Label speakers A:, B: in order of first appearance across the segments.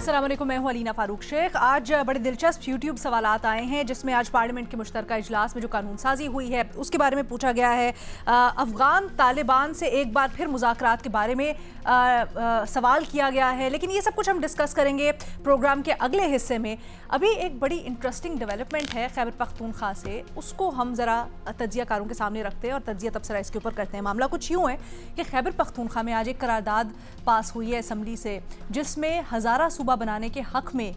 A: अस्सलाम वालेकुम, मैं हूं अलीना फारूक शेख। आज बड़े दिलचस्प यूट्यूब सवालात आए हैं जिसमें आज पार्लियामेंट के मुश्तरका इजलास में जो कानून साजी हुई है उसके बारे में पूछा गया है। अफगान तालिबान से एक बार फिर मुज़ाकरात के बारे में सवाल किया गया है, लेकिन ये सब कुछ हम डिस्कस करेंगे प्रोग्राम के अगले हिस्से में। अभी एक बड़ी इंटरेस्टिंग डेवलपमेंट है खैबर पख्तूनख्वा से, उसको हम ज़रा तज्ज़ियाकारों के सामने रखते हैं और तज्ज़िया तबसरा इसके ऊपर करते हैं। मामला कुछ यूँ है कि खैबर पख्तूनख्वा में आज एक करारदाद पास हुई है असम्बली से, जिसमें हज़ारा सूबा बनाने के हक़ में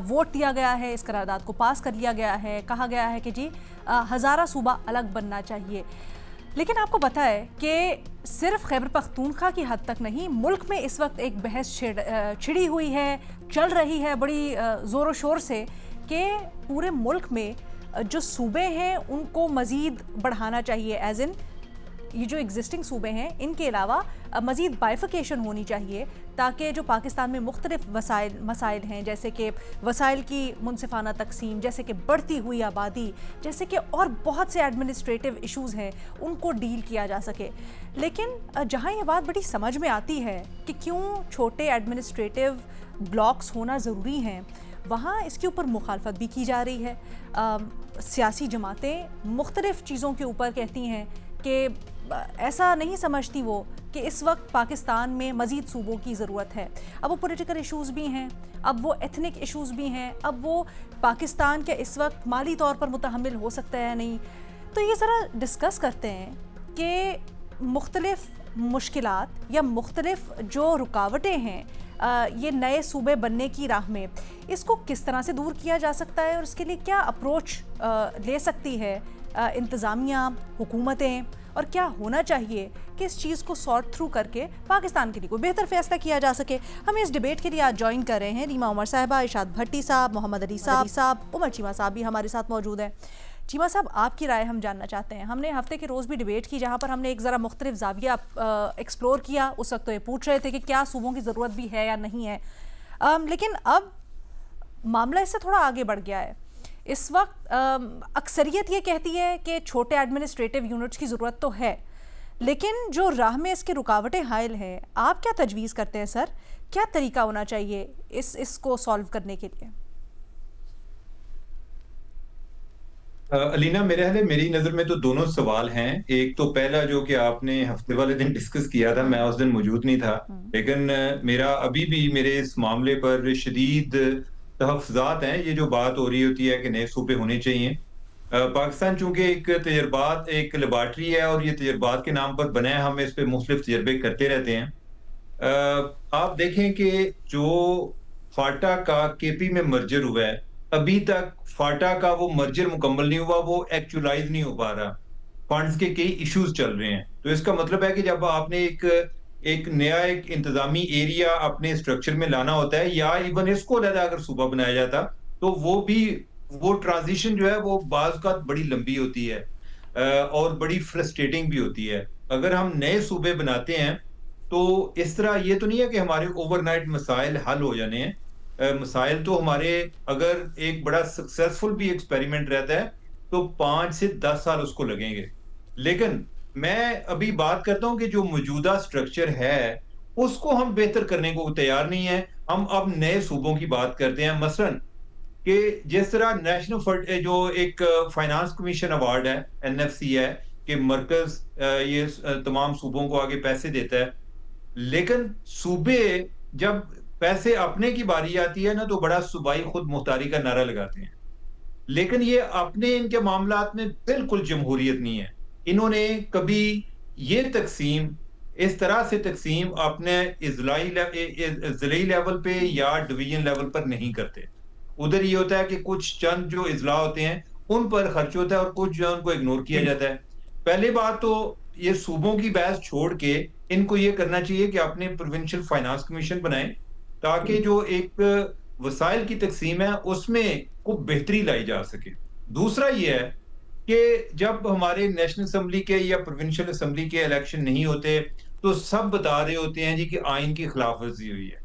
A: वोट दिया गया है। इस करारदाद को पास कर लिया गया है। कहा गया है कि जी हज़ारा सूबा अलग बनना चाहिए। लेकिन आपको पता है कि सिर्फ खैबर पख्तूनख्वा की हद तक नहीं, मुल्क में इस वक्त एक बहस छिड़ी हुई है, चल रही है बड़ी ज़ोर शोर से कि पूरे मुल्क में जो सूबे हैं उनको मज़ीद बढ़ाना चाहिए, एज इन ये जो एग्जिस्टिंग सूबे हैं इनके अलावा मज़ीद बाइफिकेशन होनी चाहिए, ताकि जो पाकिस्तान में मुख्तलिफ मसाइल हैं, जैसे कि वसाइल की मुनसिफाना तकसीम, जैसे कि बढ़ती हुई आबादी, जैसे कि और बहुत से एडमिनिस्ट्रेटिव इशूज़ हैं, उनको डील किया जा सके। लेकिन जहाँ ये बात बड़ी समझ में आती है कि क्यों छोटे एडमिनिस्ट्रेटिव ब्लॉक्स होना ज़रूरी हैं, वहाँ इसके ऊपर मुखालफत भी की जा रही है। सियासी जमातें मुख्तलिफ़ चीज़ों के ऊपर कहती हैं कि ऐसा नहीं समझती वो कि इस वक्त पाकिस्तान में मज़ीद सूबों की ज़रूरत है। अब वो पॉलिटिकल इश्यूज़ भी हैं, अब वो एथनिक इश्यूज़ भी हैं, अब वो पाकिस्तान के इस वक्त माली तौर पर मुतहम्मिल हो सकता है नहीं। तो ये ज़रा डिस्कस करते हैं कि मुख्तलिफ़ मुश्किलात या मुख्तलिफ़ जो रुकावटें हैं ये नए सूबे बनने की राह में, इसको किस तरह से दूर किया जा सकता है और इसके लिए क्या अप्रोच ले सकती है इंतज़ामिया, हुकूमतें, और क्या होना चाहिए कि इस चीज़ को सॉर्ट थ्रू करके पाकिस्तान के लिए कोई बेहतर फैसला किया जा सके। हमें इस डिबेट के लिए आज ज्वाइन कर रहे हैं रीमा उमर साहिबा, इरशाद भट्टी साहब, मोहम्मद अली साहब, उमर चीमा साहब भी हमारे साथ मौजूद हैं। चीमा साहब, आपकी राय हम जानना चाहते हैं। हमने हफ्ते के रोज़ भी डिबेट की, जहाँ पर हमने एक ज़रा मुख्तलिफ ज़ाविया एक्सप्लोर किया। उस वक्त तो ये पूछ रहे थे कि क्या सूबों की ज़रूरत भी है या नहीं है, लेकिन अब मामला इससे थोड़ा आगे बढ़ गया है। इस वक्त अक्सरियत ये कहती है कि छोटे एडमिनिस्ट्रेटिव यूनिट्स की ज़रूरत तो है, लेकिन जो राह में इसके रुकावटें हायल हैं, आप क्या तजवीज़ करते हैं सर? क्या तरीका होना चाहिए इसको सॉल्व करने के लिए?
B: अलीना, मेरी नज़र में तो दोनों सवाल हैं। एक तो पहला जो कि आपने हफ्ते वाले दिन डिस्कस किया था, मैं उस दिन मौजूद नहीं था, लेकिन मेरा अभी भी मेरे इस मामले पर शदीद तहफ़्फ़ुज़ात हैं। ये जो बात हो रही होती है कि नए सूबे होने चाहिए, पाकिस्तान चूंकि एक लेबॉर्ट्री है और ये तजर्बात के नाम पर बना है, हम इस पे मुख्तलिफ तजर्बे करते रहते हैं। आप देखें कि जो फाटा का केपी में मर्जर हुआ है, अभी तक फाटा का वो मर्जर मुकम्मल नहीं हुआ, वो एक्चुअलाइज नहीं हो पा रहा। फंड्स के कई इश्यूज चल रहे हैं। तो इसका मतलब है कि जब आपने एक नया इंतजामी एरिया अपने स्ट्रक्चर में लाना होता है, या इवन इसको अलग अगर सूबा बनाया जाता, तो वो ट्रांजिशन जो है वो बाज़ का बड़ी लंबी होती है और बड़ी फ्रस्ट्रेटिंग भी होती है। अगर हम नए सूबे बनाते हैं तो इस तरह ये तो नहीं है कि हमारे ओवरनाइट मसाइल हल हो जाने हैं। मसाइल तो हमारे, अगर एक बड़ा सक्सेसफुल भी एक्सपेरिमेंट रहता है तो 5 से 10 साल उसको लगेंगे। लेकिन मैं अभी बात करता हूं कि जो मौजूदा स्ट्रक्चर है उसको हम बेहतर करने को तैयार नहीं है। हम अब नए सूबों की बात करते हैं, मसलन कि जिस तरह नेशनल जो एक फाइनेंस कमीशन अवार्ड है, एनएफसी है, कि मरकज ये तमाम सूबों को आगे पैसे देता है, लेकिन सूबे जब पैसे अपने की बारी आती है ना, तो बड़ा सूबाई खुद मुख्तारी का नारा लगाते हैं। लेकिन ये अपने इनके मामलात में बिल्कुल जमहूरियत नहीं है। इन्होंने कभी ये तकसीम, इस तरह से तकसीम अपने ज़िलाई लेवल पे या डिवीजन लेवल पर नहीं करते। उधर ये होता है कि कुछ चंद जो इजला होते हैं उन पर खर्च होता है और कुछ जो है उनको इग्नोर किया जाता है। पहली बात तो ये सूबों की बहस छोड़ के इनको ये करना चाहिए कि अपने प्रोविंशियल फाइनेंस कमीशन बनाएं, ताकि जो एक वसाइल की तकसीम है उसमें को बेहतरी लाई जा सके। दूसरा ये है कि जब हमारे नेशनल असेंबली के या प्रोविंशियल असेंबली के इलेक्शन नहीं होते तो सब बता रहे होते हैं जी कि आइन की खिलाफ वर्जी हुई है,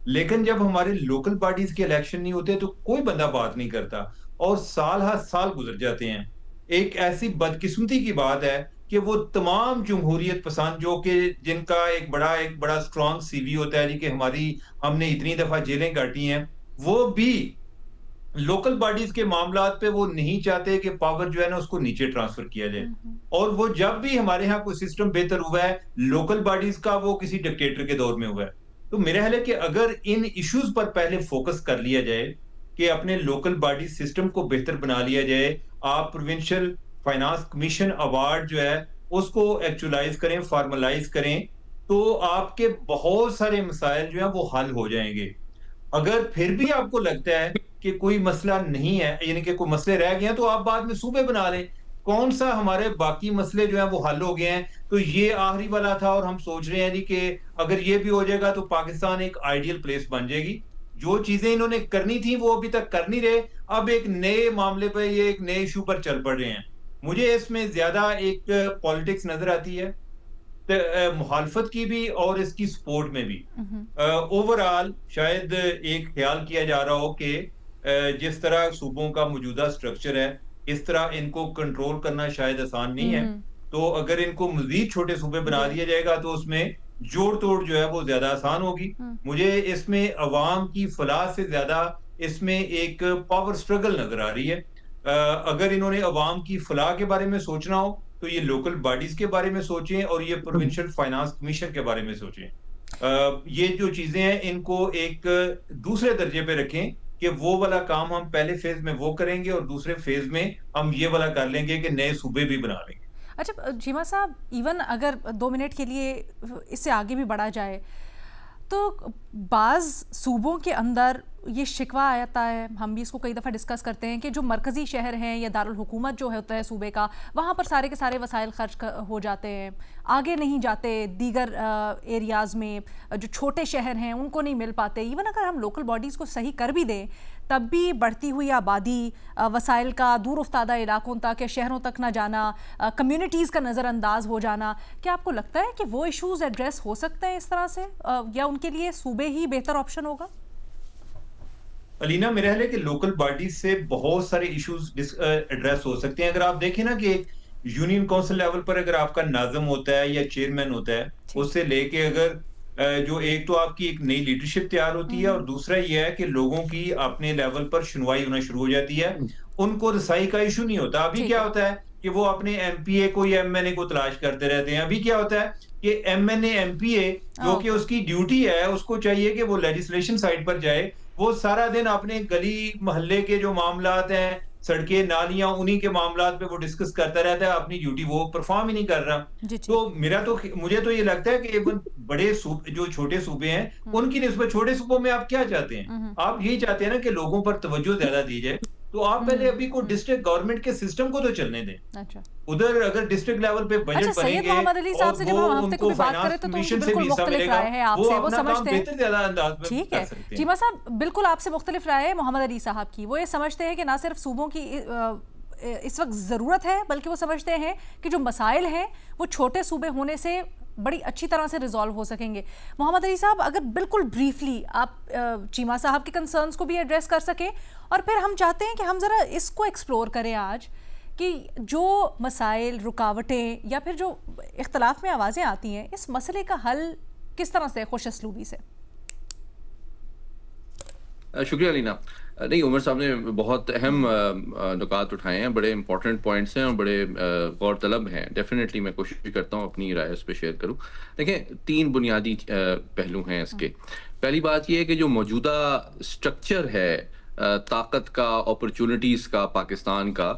B: लेकिन जब हमारे लोकल पार्टीज के इलेक्शन नहीं होते तो कोई बंदा बात नहीं करता और साल हर साल गुजर जाते हैं। एक ऐसी बदकिस्मती की बात है कि वो तमाम जमहूरियत पसंद जो कि जिनका एक बड़ा स्ट्रॉन्ग सीवी होता है जी कि हमने इतनी दफा जेलें काटी हैं, वो भी लोकल बॉडीज के मामलात पे वो नहीं चाहते कि पावर जो है ना उसको नीचे ट्रांसफर किया जाए। और वो जब भी हमारे यहाँ कोई सिस्टम बेहतर हुआ है लोकल बॉडीज का, वो किसी डिक्टेटर के दौर में हुआ है। तो मेरा ख्याल है कि अगर इन इश्यूज पर पहले फोकस कर लिया जाए कि अपने लोकल बॉडी सिस्टम को बेहतर बना लिया जाए, आप प्रोविंशियल फाइनेंस कमीशन अवार्ड जो है उसको एक्चुअलाइज करें, फॉर्मलाइज करें, तो आपके बहुत सारे मसाइल जो है वो हल हो जाएंगे। अगर फिर भी आपको लगता है कि कोई मसला नहीं है, यानी कि कोई मसले रह गए हैं, तो आप बाद में सूबे बना लें। कौन सा हमारे बाकी मसले जो हैं वो हल हो गए हैं, तो ये आखिरी वाला था और हम सोच रहे हैं जी कि अगर ये भी हो जाएगा तो पाकिस्तान एक आइडियल प्लेस बन जाएगी। जो चीजें इन्होंने करनी थी वो अभी तक कर नहीं रहे, अब एक नए मामले पर, ये एक नए इशू पर चल पड़ रहे हैं। मुझे इसमें ज्यादा एक पॉलिटिक्स नजर आती है, मुखालफत की भी और इसकी सपोर्ट में भी। ओवरऑल शायद एक ख्याल किया जा रहा हो कि जिस तरह सूबों का मौजूदा स्ट्रक्चर है इस तरह इनको कंट्रोल करना शायद आसान नहीं है। तो अगर इनको मजीद छोटे सूबे बना दिया जाएगा तो उसमें जोड़ तोड़ जो है वो ज्यादा आसान होगी। मुझे इसमें अवाम की फलाह से ज्यादा इसमें एक पावर स्ट्रगल नजर आ रही है। अगर इन्होंने अवाम की फलाह के बारे में सोचना हो तो ये लोकल बॉडीज के बारे में सोचें और ये प्रोविंशियल फाइनेंस कमीशन के बारे में सोचें। ये जो चीजें हैं इनको एक दूसरे दर्जे पे रखें कि वो वाला काम हम पहले फेज में वो करेंगे और दूसरे फेज में हम ये वाला कर लेंगे कि नए सूबे भी बना लेंगे।
A: अच्छा चीमा साहब, इवन अगर 2 मिनट के लिए इससे आगे भी बढ़ा जाए तो बाज़ सूबों के अंदर ये शिकवा आता है, हम भी इसको कई दफ़ा डिस्कस करते हैं कि जो मरकज़ी शहर हैं या दारुल हुकूमत जो होता है सूबे का, वहाँ पर सारे के सारे वसाइल खर्च हो जाते हैं, आगे नहीं जाते, दीगर एरियाज़ में जो छोटे शहर हैं उनको नहीं मिल पाते। इवन अगर हम लोकल बॉडीज़ को सही कर भी दें तब भी बढ़ती हुई आबादी, वसाइल का दूर उफ्तादा इलाकों तक या शहरों तक ना जाना, कम्युनिटीज़ का नज़रअंदाज हो जाना, क्या आपको लगता है कि वो इश्यूज़ एड्रेस हो सकते हैं इस तरह से, या उनके लिए सूबे ही बेहतर ऑप्शन होगा?
B: अलीना, मेरा ख्याल है कि लोकल बॉडीज से बहुत सारे इश्यूज एड्रेस हो सकते हैं। अगर आप देखें ना कि यूनियन काउंसिल लेवल पर अगर आपका नाज़म होता है या चेयरमैन होता है, उससे लेके अगर जो एक तो आपकी एक नई लीडरशिप तैयार होती है और दूसरा ये है कि लोगों की अपने लेवल पर सुनवाई होना शुरू हो जाती है, उनको रसाई का इशू नहीं होता। अभी क्या होता है कि वो अपने एमपीए को या एमएनए को तलाश करते रहते हैं। अभी क्या होता है कि एमएनए एमपीए जो कि उसकी ड्यूटी है, उसको चाहिए कि वो लेजिस्लेशन साइड पर जाए, वो सारा दिन अपने गली मोहल्ले के जो मामलात हैं, सड़कें नालियां, उन्हीं के मामलात पे वो डिस्कस करता रहता है, अपनी ड्यूटी वो परफॉर्म ही नहीं कर रहा। तो मुझे तो ये लगता है कि बड़े जो छोटे सूबे हैं उनकी निस्बत छोटे सूबों में आप क्या चाहते हैं? आप यही चाहते हैं ना कि लोगों पर तवज्जो ज्यादा दी जाए, तो आप पहले अभी को डिस्ट्रिक्ट गवर्नमेंट के सिस्टम को तो चलने दें।
A: अच्छा।
B: उधर अगर डिस्ट्रिक्ट लेवल पे बजट बनेंगे
A: मोहम्मद अली साहब से जब हम हफ्ते को भी बात करें तो बिल्कुल मुख्तलिफ राय है आपसे, वो समझते हैं। ठीक है चीमा साहब, बिल्कुल आपसे मुख्तलिफ राय है मोहम्मद अली साहब की। वो ये समझते हैं कि ना सिर्फ सूबों की इस वक्त ज़रूरत है, बल्कि वो समझते हैं कि जो मसाइल हैं वो छोटे सूबे होने से बड़ी अच्छी तरह से रिजॉल्व हो सकेंगे। मोहम्मद अली साहब, अगर बिल्कुल ब्रीफली आप चीमा साहब के कंसर्न्स को भी एड्रेस कर सकें, और फिर हम चाहते हैं कि हम ज़रा इसको एक्सप्लोर करें आज कि जो मसाइल, रुकावटें या फिर जो इख्तलाफ में आवाज़ें आती हैं, इस मसले का हल किस तरह से खुश असलूबी से।
C: शुक्रिया अलीना। नहीं, उमर साहब ने बहुत अहम नुकात उठाए हैं, बड़े इंपॉर्टेंट पॉइंट्स हैं और बड़े गौरतलब हैं। डेफिनेटली मैं कोशिश करता हूँ अपनी राय उस पर शेयर करूँ। देखें, 3 बुनियादी पहलू हैं इसके। पहली बात यह है कि जो मौजूदा स्ट्रक्चर है ताकत का, अपॉर्चुनिटीज़ का पाकिस्तान का,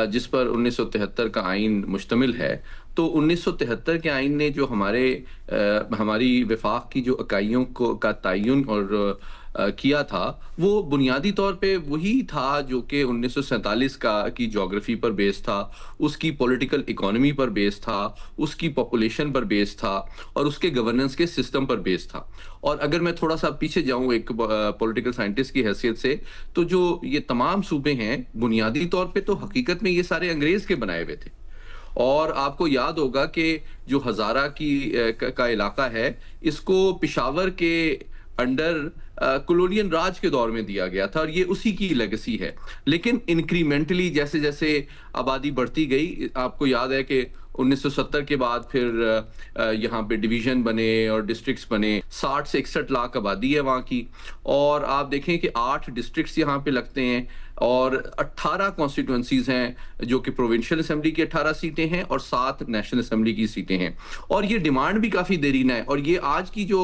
C: जिस पर 1973 का आइन मुश्तमिल है, तो 1973 के आइन ने जो हमारी वफाक की जो इकाइयों का तयन और किया था, वो बुनियादी तौर पे वही था जो कि 1947 की जोग्राफी पर बेस था, उसकी पॉलिटिकल इकोनॉमी पर बेस था, उसकी पॉपुलेशन पर बेस था और उसके गवर्नेंस के सिस्टम पर बेस था। और अगर मैं थोड़ा सा पीछे जाऊं एक पॉलिटिकल साइंटिस्ट की हैसियत से, तो जो ये तमाम सूबे हैं बुनियादी तौर पे तो हकीकत में ये सारे अंग्रेज के बनाए हुए थे। और आपको याद होगा कि जो हज़ारा का इलाका है, इसको पेशावर के अंडर कॉलोनियल राज के दौर में दिया गया था और ये उसी की लेगेसी है। लेकिन इंक्रीमेंटली जैसे जैसे आबादी बढ़ती गई, आपको याद है कि 1970 के बाद फिर यहाँ पे डिवीजन बने और डिस्ट्रिक्ट्स बने। 60 से 61 लाख आबादी है वहाँ की, और आप देखें कि 8 डिस्ट्रिक्ट्स यहाँ पे लगते हैं और 18 कॉन्स्टिट्यूंसीज हैं जो कि प्रोविंशियल असेंबली की 18 सीटें हैं और 7 नेशनल असेंबली की सीटें हैं। और ये डिमांड भी काफ़ी देरीना है, और ये आज की जो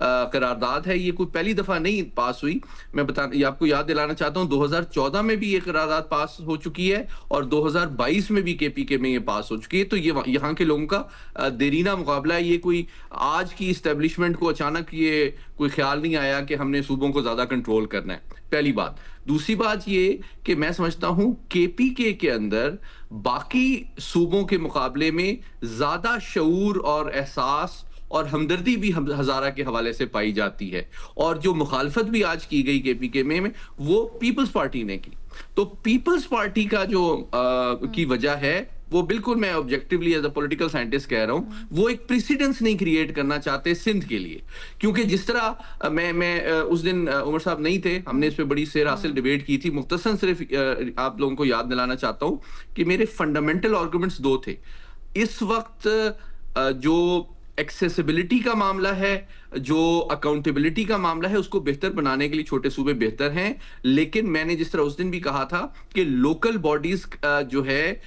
C: करारदाद है ये कोई पहली दफ़ा नहीं पास हुई। मैं आपको याद दिलाना चाहता हूँ 2014 में भी ये करारदाद पास हो चुकी है और 2022 में भी KPK में ये पास हो चुकी है। तो ये यहाँ के लोगों का देरीना मुकाबला है। ये कोई आज की इस्टेब्लिशमेंट को अचानक ये कोई ख्याल नहीं आया कि हमने सूबों को ज़्यादा कंट्रोल करना है, पहली बात। दूसरी बात ये कि मैं समझता हूं KPK के अंदर बाकी सूबों के मुकाबले में ज्यादा शऊर और एहसास और हमदर्दी भी हजारा के हवाले से पाई जाती है। और जो मुखालफत भी आज की गई KPK में वो पीपल्स पार्टी ने की। तो पीपल्स पार्टी का जो की वजह है वो बिल्कुल, मैं objectively as a political scientist कह रहा हूं, वो एक प्रेसिडेंस नहीं क्रिएट करना चाहते सिंध के लिए। क्योंकि जिस तरह मैं उस दिन उमर साहब नहीं थे, हमने इस पे बड़ी सेर हासिल डिबेट की थी। मुख्तसर सिर्फ आप लोगों को याद दिलाना चाहता हूं कि मेरे फंडामेंटल आर्गुमेंट्स 2 थे। इस वक्त जो एक्सेसिबिलिटी का मामला है, जो अकाउंटेबिलिटी का मामला है, उसको बेहतर बनाने के लिए छोटे सूबे बेहतर हैं। लेकिन मैंने जिस तरह उस दिन भी कहा था कि लोकल बॉडीज जो है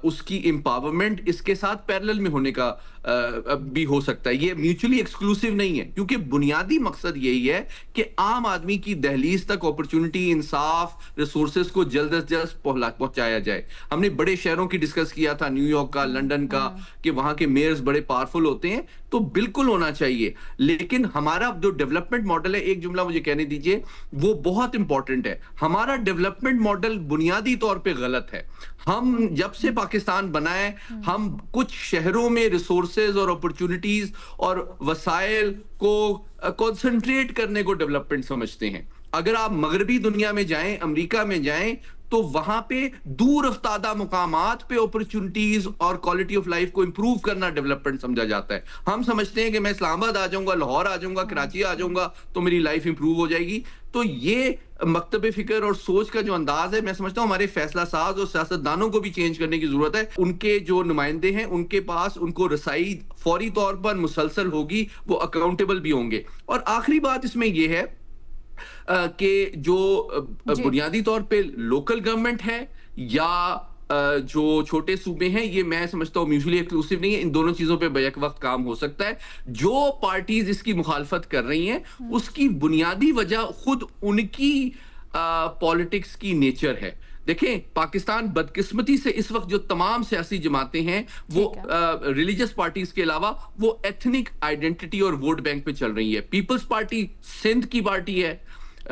C: उसकी एम्पावरमेंट इसके साथ पैरेलल में होने का भी हो सकता है। ये म्यूचुअली एक्सक्लूसिव नहीं है, क्योंकि बुनियादी मकसद यही है कि आम आदमी की दहलीज तक अपॉर्चुनिटी, इंसाफ, रिसोर्सेज को जल्द से जल्द पहुंचाया जाए। हमने बड़े शहरों की डिस्कस किया था, न्यूयॉर्क का, लंदन का, कि वहां के मेयर्स बड़े पावरफुल होते हैं, तो बिल्कुल होना चाहिए। लेकिन हमारा जो डेवलपमेंट मॉडल है, एक जुमला मुझे कहने दीजिए, वो बहुत इंपॉर्टेंट है। हमारा डेवलपमेंट मॉडल बुनियादी तौर पे गलत है। हम जब से पाकिस्तान बना है, हम कुछ शहरों में रिसोर्सेज और अपॉर्चुनिटीज और वसाइल को कंसंट्रेट करने को डेवलपमेंट समझते हैं। अगर आप मगरबी दुनिया में जाएं, अमेरिका में जाएं, तो वहां पे दूर अफ्तादा मुकामात पे अपॉर्चुनिटीज और क्वालिटी ऑफ लाइफ को इंप्रूव करना डेवलपमेंट समझा जाता है। हम समझते हैं कि मैं इस्लामाबाद आ जाऊंगा, लाहौर आ जाऊंगा, कराची आ जाऊंगा तो मेरी लाइफ इंप्रूव हो जाएगी। तो ये मकतब फिक्र और सोच का जो अंदाज है, मैं समझता हूं हमारे फैसला साज और सियासतदानों को भी चेंज करने की जरूरत है। उनके जो नुमाइंदे हैं, उनके पास उनको रसाई फौरी तौर पर मुसलसल होगी, वो अकाउंटेबल भी होंगे। और आखिरी बात इसमें यह है कि जो बुनियादी तौर पे लोकल गवर्नमेंट है या जो छोटे सूबे हैं, ये मैं समझता हूं म्यूचुअली एक्सक्लूसिव नहीं है। इन दोनों चीजों पे बैक वक्त काम हो सकता है। जो पार्टीज इसकी मुखालफत कर रही हैं, उसकी बुनियादी वजह खुद उनकी पॉलिटिक्स की नेचर है। देखें, पाकिस्तान बदकिस्मती से इस वक्त जो तमाम सियासी जमातें हैं वो रिलीजियस पार्टीज के अलावा वो एथनिक आइडेंटिटी और वोट बैंक पे चल रही है। पीपल्स पार्टी सिंध की पार्टी है,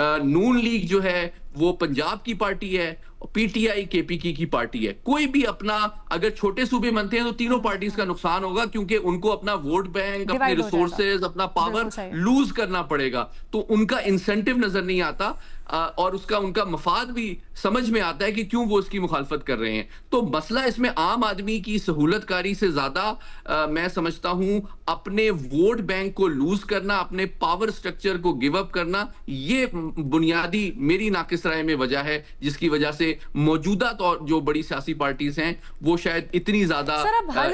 C: नून लीग जो है वो पंजाब की पार्टी है, और PTI KPK की पार्टी है। कोई भी अपना अगर छोटे सूबे बनते हैं तो तीनों पार्टीज का नुकसान होगा, क्योंकि उनको अपना वोट बैंक, अपने रिसोर्सेज, अपना पावर लूज करना पड़ेगा। तो उनका इंसेंटिव नजर नहीं आता और उनका मफाद भी समझ में आता है कि क्यों वो इसकी मुखालफत कर रहे हैं। तो मसला इसमें आम आदमी की सहूलतकारी से ज्यादा मैं समझता हूं अपने वोट बैंक को लूज करना, अपने पावर स्ट्रक्चर को गिव अप करना, ये बुनियादी मेरी नाकिस राय में वजह है, जिसकी वजह से मौजूदा तौर जो बड़ी सियासी पार्टीज हैं वो शायद इतनी ज्यादा